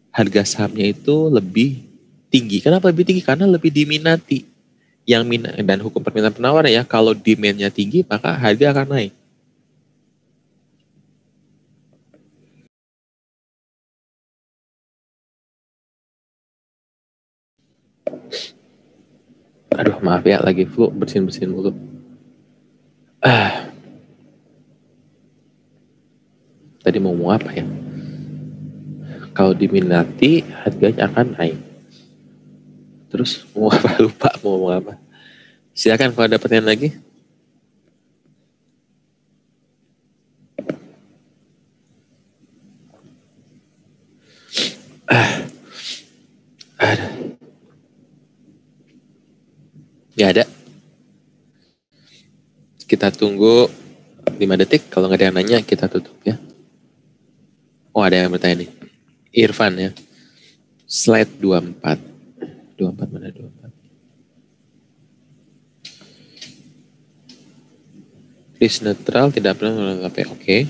harga sahamnya itu lebih tinggi. Kenapa lebih tinggi? Karena lebih diminati. Dan hukum permintaan penawar ya, kalau demand-nya tinggi, maka harga akan naik. Aduh, maaf ya, lagi flu, bersin-bersin mulu. Tadi mau ngomong apa ya? Kalau diminati, harganya akan naik. Terus mau apa? Lupa mau ngomong apa. Silakan kalau ada pertanyaan lagi. Nggak ada. Kita tunggu 5 detik. Kalau nggak ada yang nanya, kita tutup ya. Oh, ada yang bertanya nih. Irfan ya. Slide 24. 24 mana 24? Risk netral tidak pernah mencapai. Oke.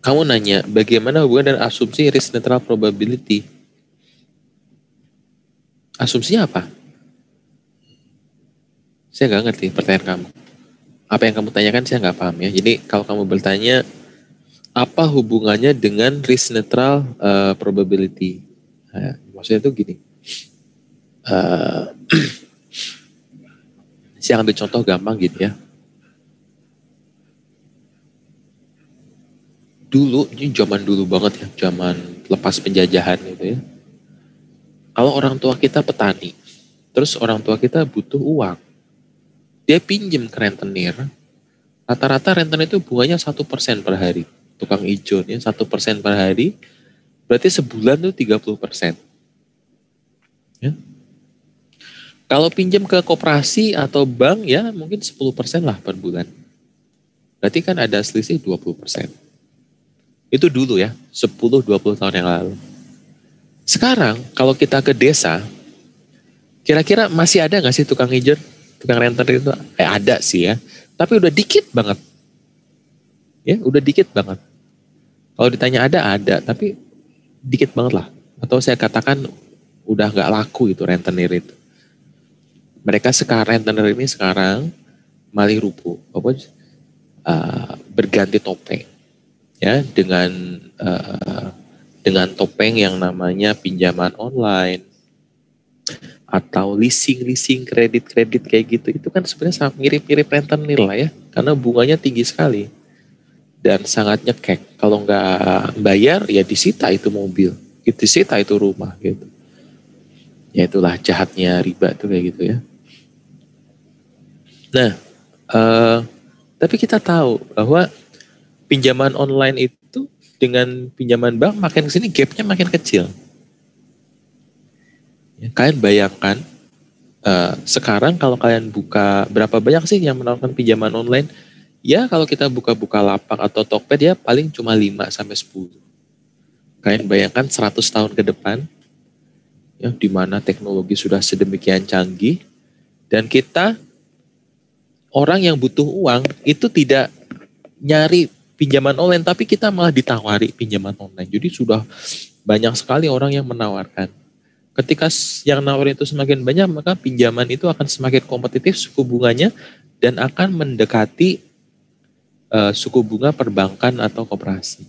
Kamu nanya, bagaimana hubungan dan asumsi risk netral probability? Asumsinya apa? Saya nggak ngerti pertanyaan kamu. Apa yang kamu tanyakan saya nggak paham ya. Jadi kalau kamu bertanya, apa hubungannya dengan risk netral probability? Nah, maksudnya itu gini. Saya ambil contoh gampang gitu ya. Dulu, ini zaman dulu banget ya, zaman lepas penjajahan gitu ya. Kalau orang tua kita petani, Terus orang tua kita butuh uang. Dia pinjem ke rentenir. Rata-rata rentenir itu bunganya 1% per hari. Tukang ijo nih 1% per hari. Berarti sebulan tuh 30%. Ya. Kalau pinjam ke koperasi atau bank ya mungkin 10% lah per bulan. Berarti kan ada selisih 20%. Itu dulu ya, 10-20 tahun yang lalu. Sekarang kalau kita ke desa, kira-kira masih ada nggak sih tukang hijau, tukang rentenir itu? Ada sih ya, tapi udah dikit banget. Ya, udah dikit banget. Kalau ditanya ada, tapi dikit banget lah. Atau saya katakan udah nggak laku itu rentenir itu. Mereka sekarang rentenir ini sekarang malih rupuh, berganti topeng, ya dengan topeng yang namanya pinjaman online atau leasing kredit kayak gitu. Itu kan sebenarnya sangat mirip-mirip rentenir lah ya, karena bunganya tinggi sekali dan sangat nyekek. Kalau nggak bayar ya disita itu mobil, disita itu rumah gitu. Ya itulah jahatnya riba tuh kayak gitu ya. Nah, tapi kita tahu bahwa pinjaman online itu dengan pinjaman bank makin kesini gapnya makin kecil. Ya, kalian bayangkan sekarang kalau kalian buka, berapa banyak sih yang menawarkan pinjaman online? Ya kalau kita buka Bukalapak atau Tokped ya paling cuma 5-10. Kalian bayangkan 100 tahun ke depan, ya, di mana teknologi sudah sedemikian canggih dan kita orang yang butuh uang itu tidak nyari pinjaman online, tapi kita malah ditawari pinjaman online. Jadi sudah banyak sekali orang yang menawarkan. Ketika yang nawarin itu semakin banyak, maka pinjaman itu akan semakin kompetitif suku bunganya dan akan mendekati suku bunga perbankan atau koperasi.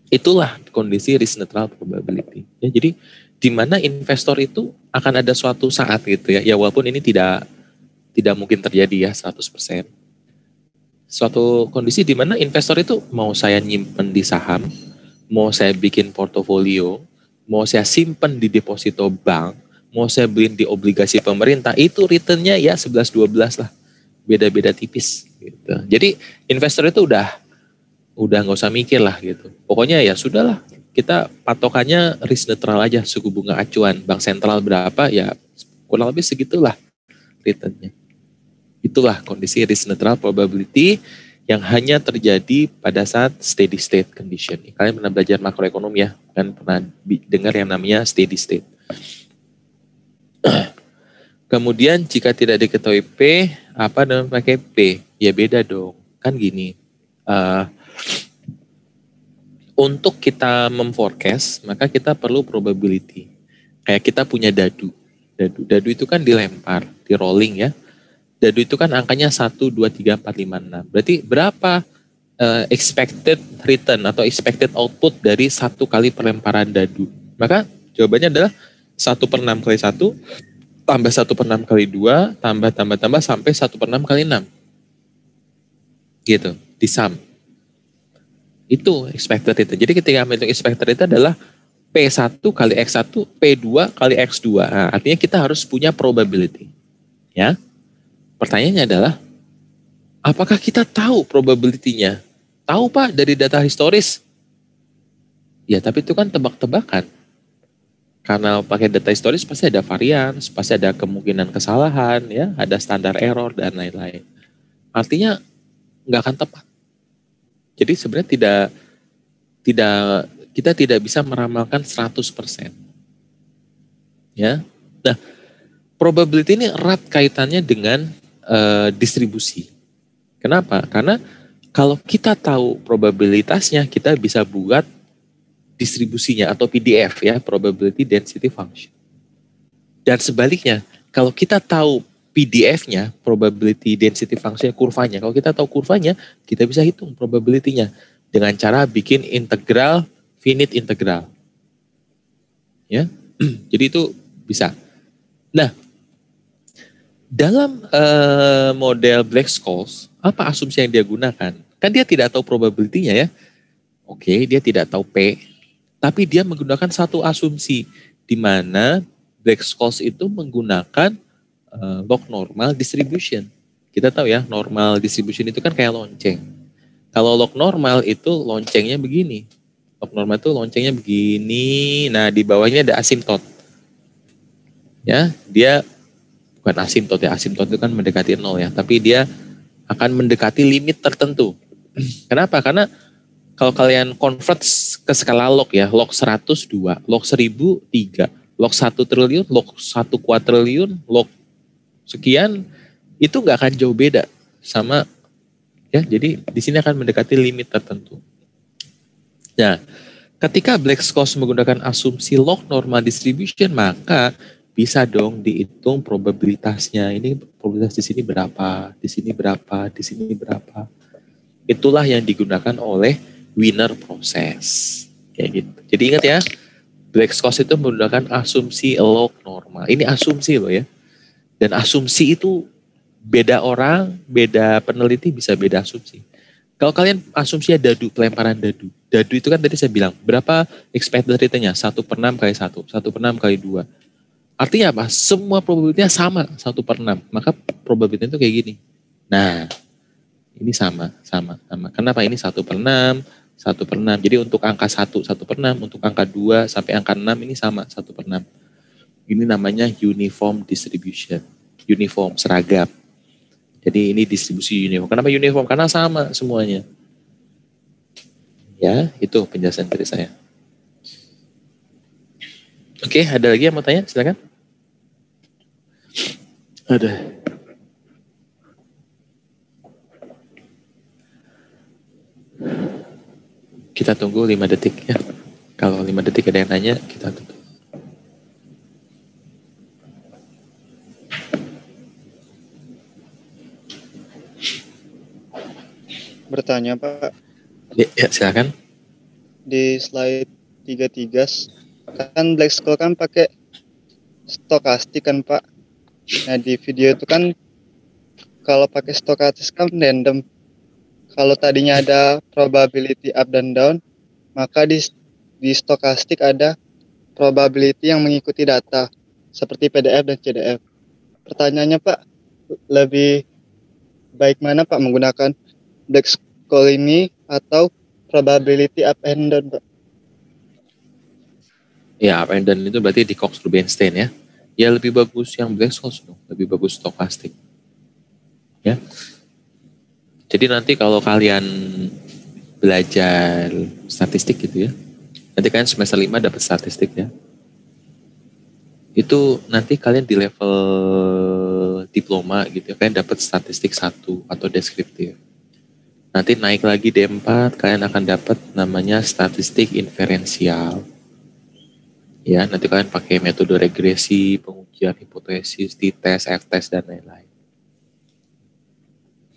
Itulah kondisi risk neutral probability. Ya, jadi di mana investor itu akan ada suatu saat gitu ya. Ya walaupun ini tidak mungkin terjadi ya 100%. Suatu kondisi di mana investor itu mau saya nyimpen di saham, mau saya bikin portofolio, mau saya simpen di deposito bank, mau saya beliin di obligasi pemerintah, itu returnnya ya 11-12 lah. Beda-beda tipis gitu. Jadi investor itu udah nggak usah mikir lah gitu. Pokoknya ya sudahlah, kita patokannya risk neutral aja, suku bunga acuan bank sentral berapa ya kurang lebih segitulah returnnya. Itulah kondisi risk neutral probability yang hanya terjadi pada saat steady state condition. Kalian pernah belajar makroekonomi ya, kan pernah dengar yang namanya steady state. Kemudian jika tidak diketahui P, apa dengan pakai P? Ya beda dong. Kan gini, untuk kita memforecast, maka kita perlu probability. Kayak kita punya dadu. Dadu itu kan dilempar, di rolling ya. Dadu itu kan angkanya 1, 2, 3, 4, 5, 6. Berarti berapa expected return atau expected output dari satu kali pelemparan dadu? Maka jawabannya adalah 1/6 kali 1, tambah 1/6 kali 2, tambah sampai 1/6 kali 6. Gitu, di sum. Itu expected return. Jadi ketika menghitung expected return adalah P1 kali X1, P2 kali X2. Nah, artinya kita harus punya probability. Ya. Pertanyaannya adalah, apakah kita tahu probability-nya? Tahu Pak dari data historis? Ya, tapi itu kan tebak-tebakan. Karena pakai data historis pasti ada varian, pasti ada kemungkinan kesalahan, ya, ada standar error dan lain-lain. Artinya nggak akan tepat. Jadi sebenarnya kita tidak bisa meramalkan 100%. Ya. Nah, probability ini erat kaitannya dengan distribusi. Kenapa? Karena kalau kita tahu probabilitasnya, kita bisa buat distribusinya atau PDF ya, probability density function. Dan sebaliknya, kalau kita tahu PDF-nya, probability density function kurvanya, kalau kita tahu kurvanya, kita bisa hitung probability-nya dengan cara bikin integral, finite integral. Ya. Jadi itu bisa. Nah, dalam model Black-Scholes, apa asumsi yang dia gunakan? Kan dia tidak tahu probability-nya ya. Oke, dia tidak tahu P, tapi dia menggunakan satu asumsi di mana Black-Scholes itu menggunakan log normal distribution. Kita tahu ya, normal distribution itu kan kayak lonceng. Kalau log normal itu loncengnya begini. Log normal itu loncengnya begini. Nah, di bawahnya ada asimtot. Ya, dia bukan asimtot ya. Asimtot itu kan mendekati 0 ya, tapi dia akan mendekati limit tertentu. Kenapa? Karena kalau kalian convert ke skala log ya, log 100 2, log 1000 3, log 1 triliun, log 1 kuadriliun, log sekian, itu nggak akan jauh beda sama ya. Jadi di sini akan mendekati limit tertentu. Nah, ketika Black-Scholes menggunakan asumsi log normal distribution, maka bisa dong dihitung probabilitasnya. Ini probabilitas di sini berapa, di sini berapa, di sini berapa. Itulah yang digunakan oleh Wiener proses. Kayak gitu. Jadi ingat ya, Black-Scholes itu menggunakan asumsi log normal. Ini asumsi loh ya. Dan asumsi itu beda orang, beda peneliti bisa beda asumsi. Kalau kalian asumsinya dadu, pelemparan dadu. Dadu itu kan tadi saya bilang, berapa expected rate-nya? 1/6 kali 1, 1/6 kali 2. Artinya apa? Semua probabilitasnya sama, 1/6. Maka probabilitasnya itu kayak gini. Nah, ini sama. Kenapa ini 1/6, 1/6. Jadi untuk angka 1, 1/6. Untuk angka 2 sampai angka 6 ini sama, 1/6. Ini namanya uniform distribution. Uniform, seragam. Jadi ini distribusi uniform. Kenapa uniform? Karena sama semuanya. Ya, itu penjelasan dari saya. Oke, ada lagi yang mau tanya? Silakan. Ada. Kita tunggu 5 detik ya. Kalau 5 detik ada yang nanya, kita tunggu. Bertanya Pak. Ya, silakan. Di slide 33 kan Black-Scholes kan pakai stokastik kan Pak. Nah di video itu kan kalau pakai stokastik kan random. Kalau tadinya ada probability up dan down, maka di stokastik ada probability yang mengikuti data seperti PDF dan CDF. Pertanyaannya Pak, lebih baik mana Pak menggunakan Black-Scholes ini atau probability up and down Pak? Ya, up and down itu berarti di Cox-Rubinstein ya. Ya lebih bagus yang Black-Scholes dong, lebih bagus stokastik. Ya. Jadi nanti kalau kalian belajar statistik gitu ya, nanti kalian semester 5 dapat statistik ya. Itu nanti kalian di level diploma gitu ya, kalian dapat statistik 1 atau deskriptif. Nanti naik lagi D4, kalian akan dapat namanya statistik inferensial. Ya, nanti kalian pakai metode regresi, pengujian hipotesis, t-test, f-test, dan lain-lain.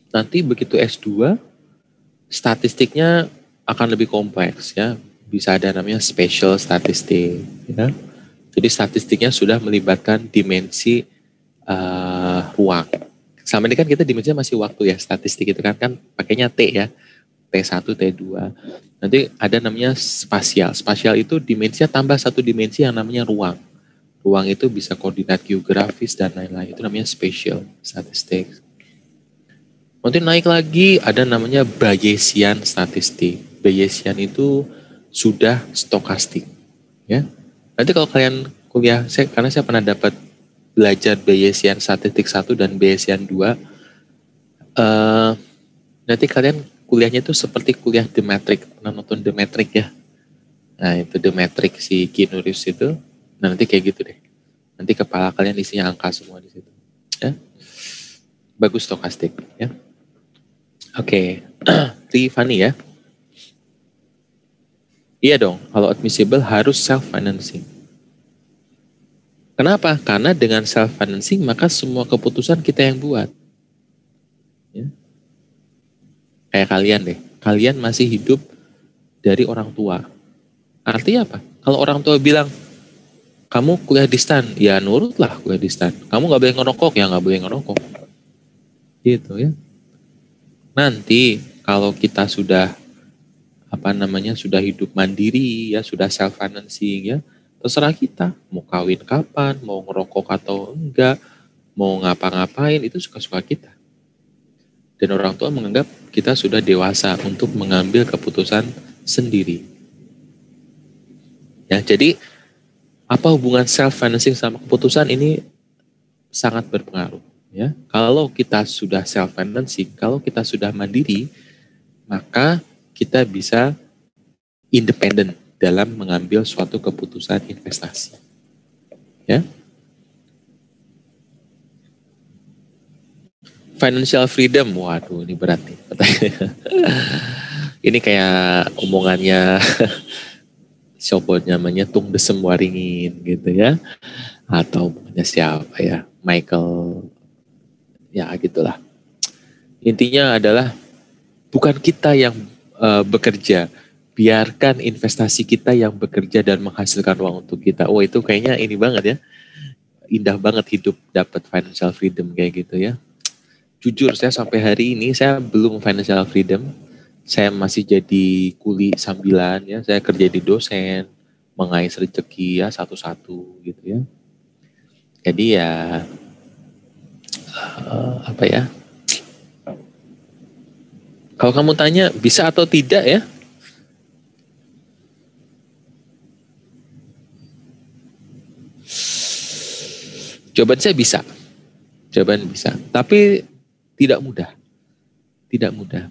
Nanti begitu S2, statistiknya akan lebih kompleks ya. Bisa ada namanya special statistik ya. Jadi statistiknya sudah melibatkan dimensi ruang. Selama ini kan kita dimensinya masih waktu ya, statistik itu kan pakainya T ya. T1, T2. Nanti ada namanya spasial. Spasial itu dimensinya tambah satu dimensi yang namanya ruang. Ruang itu bisa koordinat geografis dan lain-lain. Itu namanya spatial statistik. Nanti naik lagi ada namanya Bayesian statistik. Bayesian itu sudah stokastik. Ya. Nanti kalau kalian kuliah, karena saya pernah dapat belajar Bayesian statistik 1 dan Bayesian 2, nanti kalian kuliahnya itu seperti kuliah The Matrix. Pernah nonton The Matrix ya? Nah itu The Matrix si Keanu Reeves itu. Nah nanti kayak gitu deh. Nanti kepala kalian isinya angka semua di situ. Ya. Bagus stokastik ya. Oke. Tiffany ya. Iya dong, kalau admissible harus self-financing. Kenapa? Karena dengan self-financing maka semua keputusan kita yang buat. Ya. Kayak kalian deh, kalian masih hidup dari orang tua. Artinya apa? Kalau orang tua bilang, kamu kuliah di STAN, ya nurutlah kuliah di STAN. Kamu gak boleh ngerokok, ya gak boleh ngerokok. Gitu ya. Nanti kalau kita sudah sudah hidup mandiri ya, sudah self financing ya, terserah kita. Mau kawin kapan, mau ngerokok atau enggak, mau ngapa-ngapain, itu suka-suka kita. Dan orang tua menganggap kita sudah dewasa untuk mengambil keputusan sendiri. Ya, jadi apa hubungan self-financing sama keputusan ini sangat berpengaruh. Ya, kalau kita sudah self-financing, kalau kita sudah mandiri, maka kita bisa independen dalam mengambil suatu keputusan investasi. Ya. Financial freedom, waduh ini berat nih. Ini kayak omongannya siapa namanya Tung Desem Waringin gitu ya, atau omongannya siapa ya, Michael, ya gitulah. Intinya adalah bukan kita yang bekerja, biarkan investasi kita yang bekerja dan menghasilkan uang untuk kita. Oh itu kayaknya ini banget ya, indah banget hidup dapat financial freedom kayak gitu ya. Jujur saya sampai hari ini saya belum financial freedom. Saya masih jadi kuli sambilan ya. Saya kerja di dosen, mengais rezeki ya satu-satu gitu ya. Jadi ya apa ya? Kalau kamu tanya bisa atau tidak ya? Jawaban saya bisa. Jawaban bisa. Tapi tidak mudah. Tidak mudah.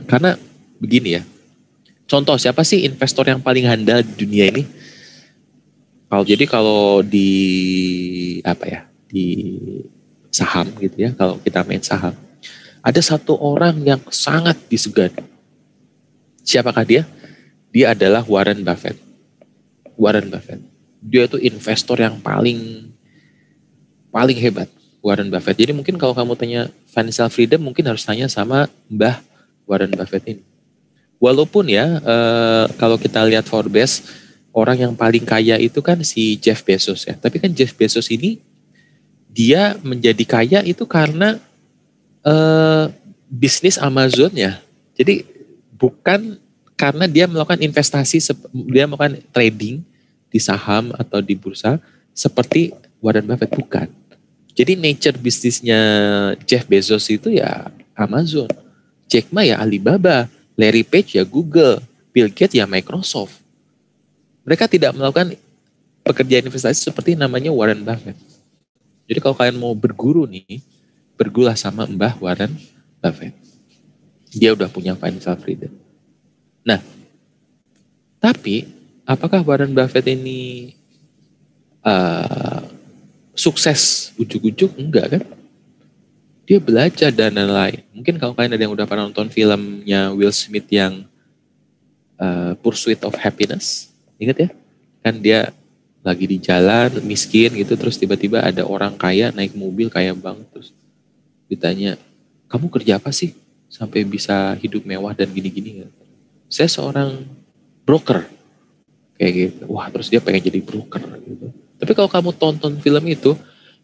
Karena begini ya, contoh siapa sih investor yang paling handal di dunia ini? Kalau di apa ya, di saham gitu ya, kalau kita main saham, ada satu orang yang sangat disegani. Siapakah dia? Dia adalah Warren Buffett. Warren Buffett. Dia itu investor yang paling hebat, Warren Buffett. Jadi mungkin kalau kamu tanya financial freedom, mungkin harus tanya sama Mbah Warren Buffett ini. Walaupun ya, kalau kita lihat Forbes, orang yang paling kaya itu kan si Jeff Bezos ya. Tapi kan Jeff Bezos ini, dia menjadi kaya itu karena bisnis Amazon-nya. Jadi bukan karena dia melakukan investasi, dia melakukan trading di saham atau di bursa seperti Warren Buffett, bukan. Jadi nature bisnisnya Jeff Bezos itu ya Amazon. Jack Ma ya Alibaba, Larry Page ya Google, Bill Gates ya Microsoft. Mereka tidak melakukan pekerjaan investasi seperti namanya Warren Buffett. Jadi kalau kalian mau berguru nih, bergurulah sama Mbah Warren Buffett. Dia udah punya financial freedom. Nah, tapi apakah Warren Buffett ini sukses ujuk-ujuk? Enggak kan? Dia belajar dan lain-lain. Mungkin kalau kalian ada yang udah pernah nonton filmnya Will Smith yang Pursuit of Happiness, ingat ya? Kan dia lagi di jalan miskin gitu, terus tiba-tiba ada orang kaya naik mobil kaya banget, terus ditanya, kamu kerja apa sih sampai bisa hidup mewah dan gini-gini? Saya seorang broker, kayak gitu. Wah, terus dia pengen jadi broker gitu. Tapi kalau kamu tonton film itu,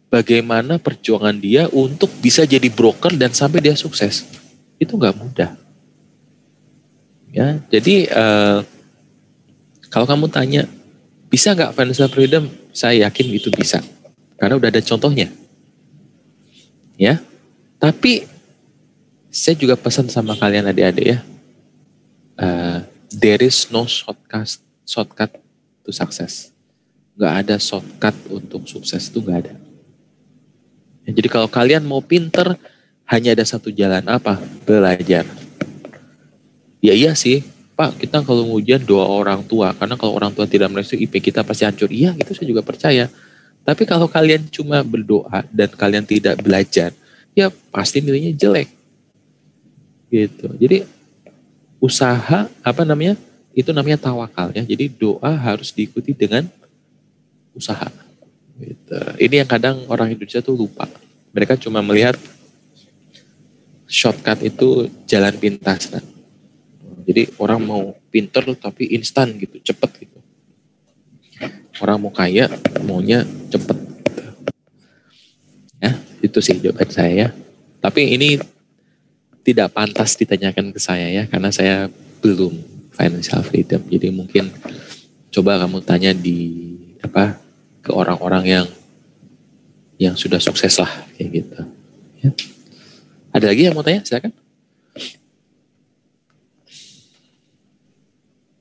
bagaimana perjuangan dia untuk bisa jadi broker dan sampai dia sukses, itu nggak mudah. Ya, jadi kalau kamu tanya bisa nggak financial freedom, saya yakin itu bisa, karena udah ada contohnya. Ya, tapi saya juga pesan sama kalian adik-adik ya, there is no shortcut to success. Nggak ada shortcut untuk sukses, itu nggak ada. Ya, jadi kalau kalian mau pinter, hanya ada satu jalan, apa? Belajar. Ya iya sih, Pak, kita kalau ujian doa orang tua, karena kalau orang tua tidak merestui, IP kita pasti hancur. Iya, itu saya juga percaya. Tapi kalau kalian cuma berdoa dan kalian tidak belajar, ya pasti nilainya jelek. Gitu. Jadi usaha, itu namanya tawakal ya. Jadi doa harus diikuti dengan usaha. Gitu. Ini yang kadang orang Indonesia tuh lupa. Mereka cuma melihat shortcut itu jalan pintas. Kan? Jadi orang mau pinter tapi instan gitu, cepet gitu. Orang mau kaya, maunya cepet. Gitu. Ya, itu sih jawaban saya ya. Tapi ini tidak pantas ditanyakan ke saya ya, karena saya belum financial freedom. Jadi mungkin Coba kamu tanya ke orang-orang yang sudah sukses lah kayak gitu. Ya. Ada lagi yang mau tanya? Silakan.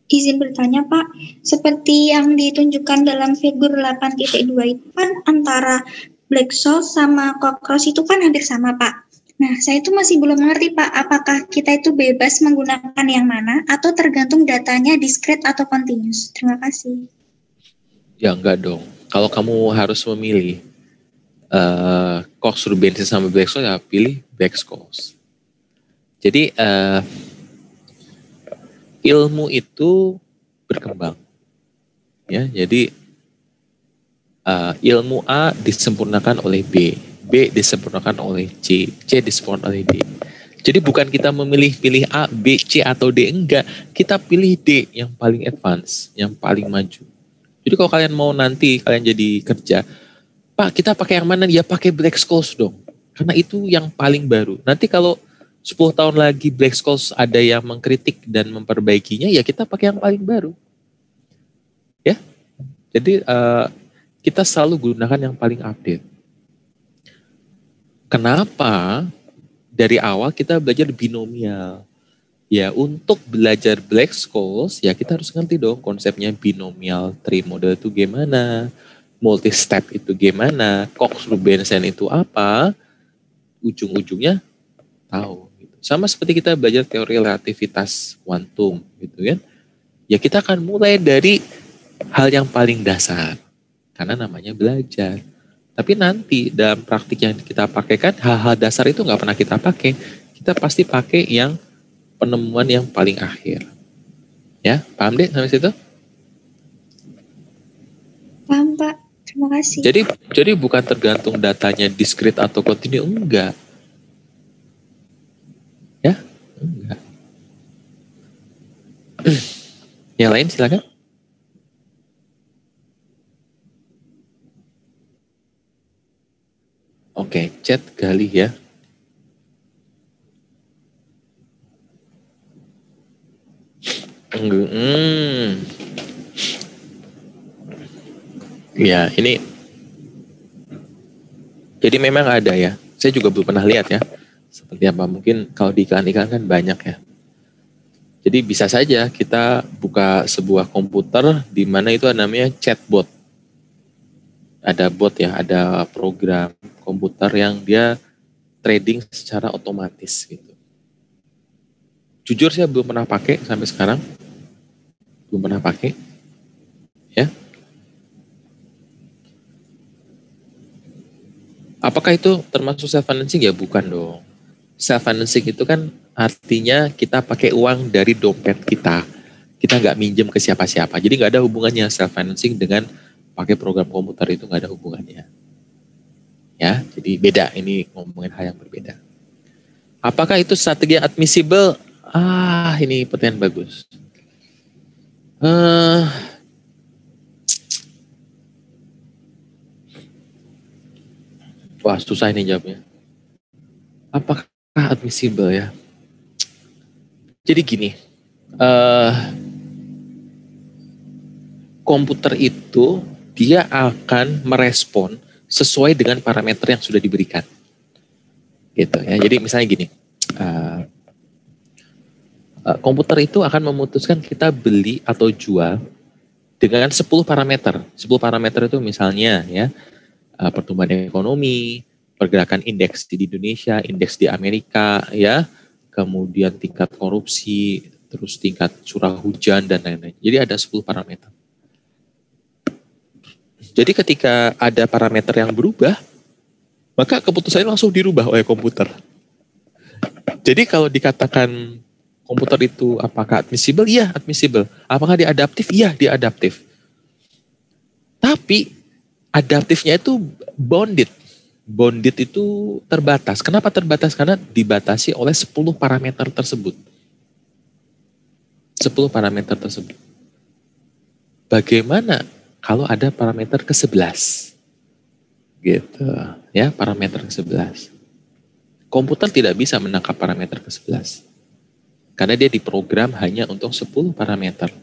Izin bertanya Pak, seperti yang ditunjukkan dalam figur 8.2 itu kan antara Black Scholes sama Cockroach itu kan hampir sama Pak. Nah, saya itu masih belum mengerti Pak, apakah kita itu bebas menggunakan yang mana atau tergantung datanya discrete atau continuous? Terima kasih. Ya enggak dong. Kalau kamu harus memilih Cox Rubensis sama Black Scholes, ya pilih Black Scholes. Jadi ilmu itu berkembang, ya. Jadi ilmu A disempurnakan oleh B, B disempurnakan oleh C, C disempurnakan oleh D. Jadi bukan kita memilih A, B, C atau D, enggak. Kita pilih D yang paling advance, yang paling maju. Jadi kalau kalian mau nanti kalian jadi kerja, Pak kita pakai yang mana? Ya pakai Black Scholes dong, karena itu yang paling baru. Nanti kalau 10 tahun lagi Black Scholes ada yang mengkritik dan memperbaikinya, ya kita pakai yang paling baru. Ya, jadi kita selalu gunakan yang paling update. Kenapa? Dari awal kita belajar binomial. Ya, untuk belajar Black Scholes, ya kita harus ngerti dong konsepnya binomial tree model itu gimana, multi-step itu gimana, Cox-Rubensen itu apa, ujung-ujungnya tahu. Sama seperti kita belajar teori relativitas kuantum gitu kan. Ya kita akan mulai dari hal yang paling dasar. Karena namanya belajar. Tapi nanti dalam praktik yang kita pakai kan hal-hal dasar itu nggak pernah kita pakai. Kita pasti pakai yang penemuan yang paling akhir. Ya, paham deh sampai situ? Paham Pak, terima kasih. Jadi bukan tergantung datanya discrete atau continue, enggak. Ya, enggak. Yang lain silakan. Oke, chat Galih ya. Ya, ini jadi memang ada ya. Saya juga belum pernah lihat ya. Seperti apa, mungkin kalau di iklan-iklan kan banyak ya. Jadi bisa saja kita buka sebuah komputer di mana itu namanya chatbot. Ada bot ya, ada program komputer yang dia trading secara otomatis gitu. Jujur saya belum pernah pakai sampai sekarang. Belum pernah pakai. Ya. Apakah itu termasuk self-financing? Ya bukan dong. Self-financing itu kan artinya kita pakai uang dari dompet kita. Kita nggak minjem ke siapa-siapa. Jadi nggak ada hubungannya self-financing dengan pakai program komputer, itu nggak ada hubungannya. Ya, jadi beda. Ini ngomongin hal yang berbeda. Apakah itu strategi yang admissible? Ini pertanyaan bagus. Wah, susah ini jawabnya. Apakah admissible ya? Jadi gini, komputer itu dia akan merespon sesuai dengan parameter yang sudah diberikan. Gitu ya. Jadi misalnya gini, komputer itu akan memutuskan kita beli atau jual dengan 10 parameter. 10 parameter itu misalnya ya, pertumbuhan ekonomi, pergerakan indeks di Indonesia, indeks di Amerika, ya, kemudian tingkat korupsi, terus tingkat curah hujan dan lain-lain. Jadi ada 10 parameter. Jadi ketika ada parameter yang berubah, maka keputusannya langsung dirubah oleh komputer. Jadi kalau dikatakan komputer itu apakah admissible? Iya, admissible. Apakah dia adaptif? Iya, dia adaptif. Tapi adaptifnya itu bounded. Bounded itu terbatas. Kenapa terbatas? Karena dibatasi oleh 10 parameter tersebut. 10 parameter tersebut. Bagaimana kalau ada parameter ke-11? Gitu. Ya, parameter ke-11. Komputer tidak bisa menangkap parameter ke-11. Karena dia diprogram hanya untuk 10 parameter.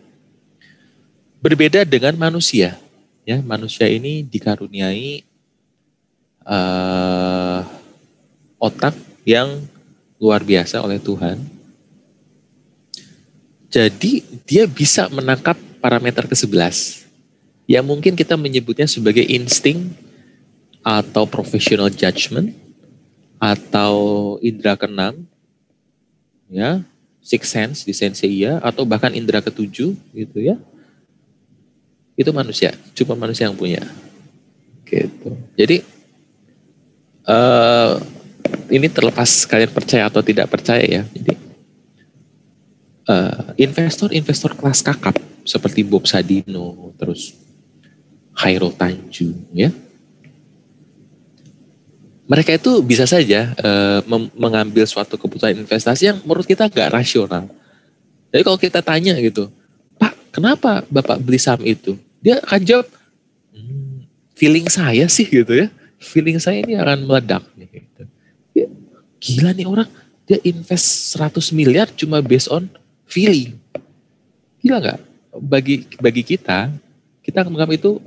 Berbeda dengan manusia, ya, manusia ini dikaruniai otak yang luar biasa oleh Tuhan. Jadi dia bisa menangkap parameter ke-11 yang mungkin kita menyebutnya sebagai insting atau professional judgment atau indera keenam, ya, sixth sense di sensei atau bahkan indera ketujuh gitu ya. Itu manusia, cuma manusia yang punya. Gitu. Jadi ini terlepas kalian percaya atau tidak percaya ya. Jadi investor kelas kakap seperti Bob Sadino, terus Khairul Tanjung, ya. Mereka itu bisa saja mengambil suatu keputusan investasi yang menurut kita nggak rasional. Jadi kalau kita tanya gitu, Pak, kenapa Bapak beli saham itu? Dia akan jawab, feeling saya sih gitu ya. Feeling saya ini akan meledak. Gitu. Ya, gila nih orang, dia invest 100 miliar cuma based on feeling. Gila nggak? Bagi kita menganggap itu,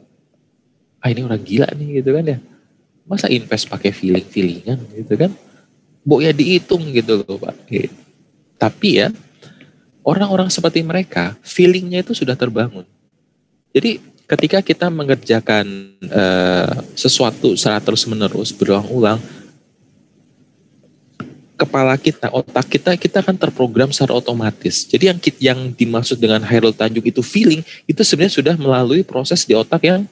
ini orang gila nih gitu kan ya. Masa invest pakai feelingan gitu kan? Ya dihitung gitu loh Pak. Gitu. Tapi ya, orang-orang seperti mereka, feelingnya itu sudah terbangun. Jadi ketika kita mengerjakan sesuatu secara terus-menerus, berulang-ulang, kepala kita, otak kita akan terprogram secara otomatis. Jadi yang dimaksud dengan Khairul Tanjung itu feeling, itu sebenarnya sudah melalui proses di otak yang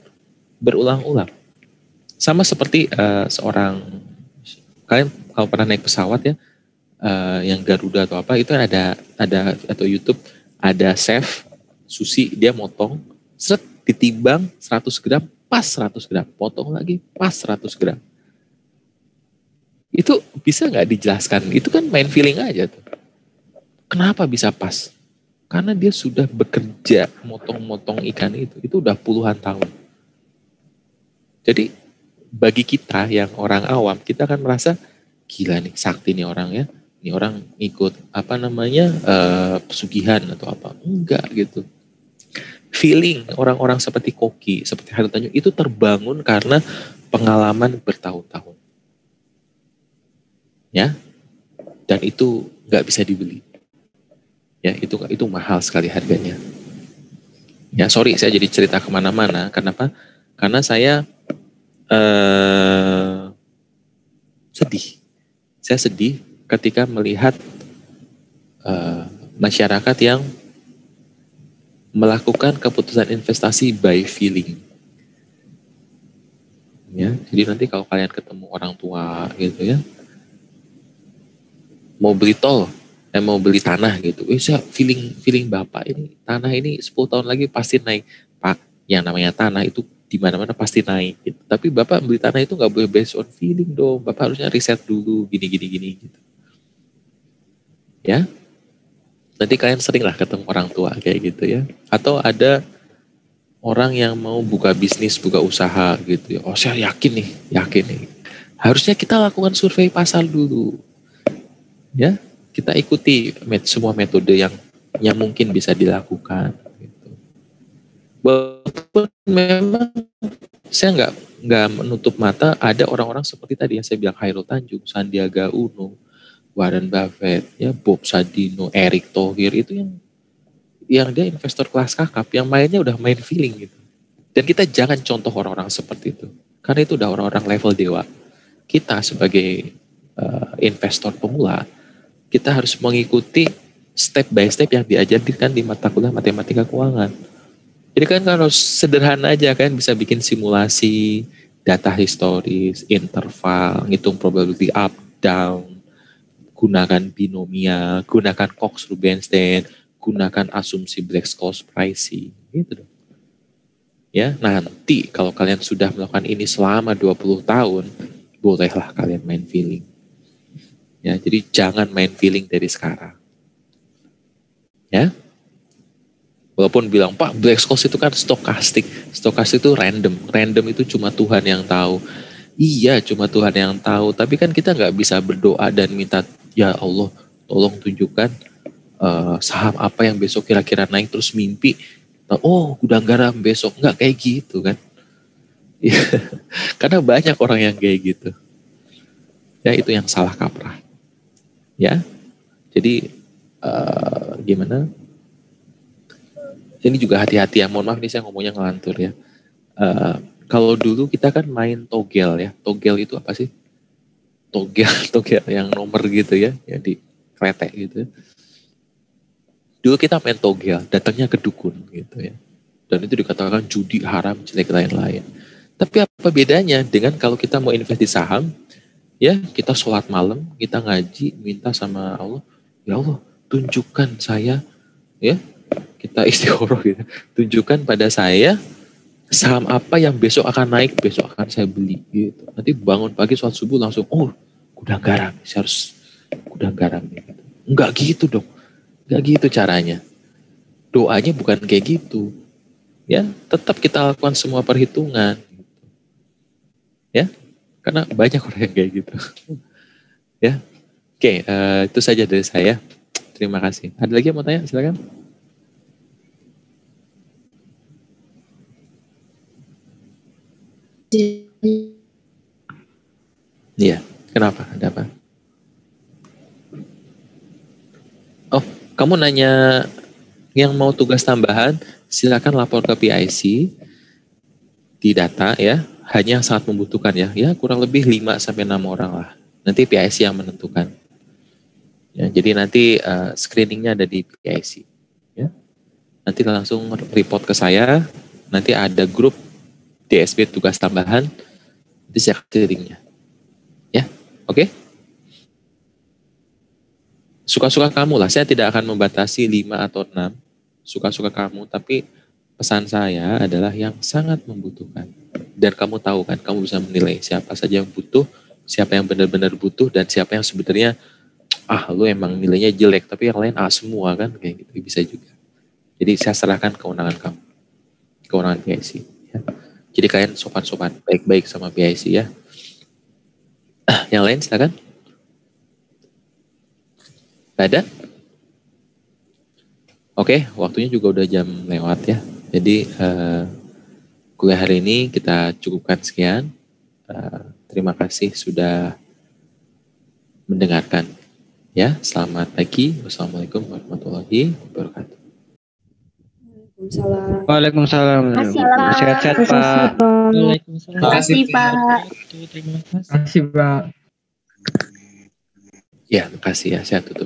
berulang-ulang. Sama seperti seorang, kalian kalau pernah naik pesawat ya, yang Garuda atau apa, itu ada atau YouTube, ada chef sushi, dia motong, ditimbang 100 gram, pas 100 gram, potong lagi, pas 100 gram. Itu bisa nggak dijelaskan? Itu kan main feeling aja tuh. Kenapa bisa pas? Karena dia sudah bekerja motong-motong ikan itu udah puluhan tahun. Jadi bagi kita yang orang awam, kita akan merasa gila nih, sakti nih orang ya. Ini orang ikut pesugihan atau apa. Enggak gitu. Feeling orang-orang seperti Koki, seperti Khairul Tanjung itu terbangun karena pengalaman bertahun-tahun. Ya. Dan itu nggak bisa dibeli. Ya, itu mahal sekali harganya. Ya, sorry saya jadi cerita kemana-mana. Kenapa? Karena saya sedih. Saya sedih ketika melihat masyarakat yang melakukan keputusan investasi by feeling. Ya, jadi nanti kalau kalian ketemu orang tua gitu ya, mau beli tol, mau beli tanah gitu, saya feeling bapak ini tanah ini 10 tahun lagi pasti naik. Pak, yang namanya tanah itu di mana-mana pasti naik. Gitu. Tapi bapak beli tanah itu nggak boleh based on feeling dong. Bapak harusnya riset dulu, gini gitu. Ya, nanti kalian sering lah ketemu orang tua kayak gitu ya. Atau ada orang yang mau buka bisnis, buka usaha gitu ya. Oh saya yakin nih. Harusnya kita lakukan survei pasar dulu. Ya, kita ikuti semua metode yang mungkin bisa dilakukan. Walaupun memang saya nggak menutup mata, ada orang-orang seperti tadi yang saya bilang, Khairul Tanjung, Sandiaga Uno, Warren Buffett, ya Bob Sadino, Erick Thohir, itu yang dia investor kelas kakap, yang mainnya udah main feeling gitu. Dan kita jangan contoh orang-orang seperti itu, karena itu udah orang-orang level dewa. Kita sebagai investor pemula, kita harus mengikuti step by step yang diajarkan di mata kuliah matematika keuangan. Jadi kan kalau sederhana aja kan bisa bikin simulasi, data historis, interval, ngitung probability up, down, gunakan binomial, gunakan Cox-Rubinstein, gunakan asumsi Black-Scholes pricing, gitu dong. Ya, nanti kalau kalian sudah melakukan ini selama 20 tahun, bolehlah kalian main feeling. Ya, jadi jangan main feeling dari sekarang. Ya. Walaupun bilang, Pak, Black-Scholes itu kan stokastik. Stokastik itu random. Random itu cuma Tuhan yang tahu. Iya, cuma Tuhan yang tahu. Tapi kan kita nggak bisa berdoa dan minta, ya Allah, tolong tunjukkan saham apa yang besok kira-kira naik, terus mimpi Oh, gudang garam besok. Nggak kayak gitu kan. Karena banyak orang yang kayak gitu. Ya, itu yang salah kaprah. Ya, jadi gimana? Ini juga hati-hati ya. Mohon maaf nih saya ngomongnya ngelantur ya. Kalau dulu kita kan main togel ya. Togel itu apa sih? Togel yang nomor gitu ya, yang di kretek gitu. Dulu kita main togel, datangnya ke dukun gitu ya. Dan itu dikatakan judi, haram, jelek lain-lain. Tapi apa bedanya dengan kalau kita mau invest di saham, ya kita sholat malam, kita ngaji, minta sama Allah, ya Allah tunjukkan saya, ya kita istikharah gitu, tunjukkan pada saya saham apa yang besok akan naik, besok akan saya beli gitu. Nanti bangun pagi sholat subuh langsung, oh gudang garam, saya harus gudang garam gitu. Enggak gitu dong. Enggak gitu caranya. Doanya bukan kayak gitu. Ya, tetap kita lakukan semua perhitungan. Ya, karena banyak orang yang kayak gitu. Ya, oke, itu saja dari saya. Terima kasih. Ada lagi yang mau tanya? Silakan. Iya, kenapa? Ada apa? Oh, kamu nanya yang mau tugas tambahan, silakan lapor ke PIC di data ya. Hanya yang sangat membutuhkan ya. Ya kurang lebih 5-6 orang lah. Nanti PIC yang menentukan. Ya, jadi nanti screeningnya ada di PIC. Ya. Nanti langsung report ke saya. Nanti ada grup DSB tugas tambahan. Nanti saya kasih linknya. Ya, oke? Suka-suka kamu lah. Saya tidak akan membatasi 5 atau 6. Suka-suka kamu. Tapi pesan saya adalah yang sangat membutuhkan. Dan kamu tahu kan, kamu bisa menilai siapa saja yang butuh, siapa yang benar-benar butuh, dan siapa yang sebenarnya, lu emang nilainya jelek, tapi yang lain semua kan, kayak gitu bisa juga. Jadi saya serahkan kewenangan kamu, kewenangan PIC. Ya. Jadi kalian sopan-sopan, baik-baik sama PIC ya. Yang lain silakan. Ada? Oke, waktunya juga udah jam lewat ya. Jadi kuliah hari ini kita cukupkan sekian. Terima kasih sudah mendengarkan. Ya, selamat pagi. Wassalamualaikum warahmatullahi wabarakatuh. Waalaikumsalam. Sehat-sehat Pak. Waalaikumsalam. Terima kasih Pak. Terima kasih Pak. Ya, terima kasih ya. Saya tutup.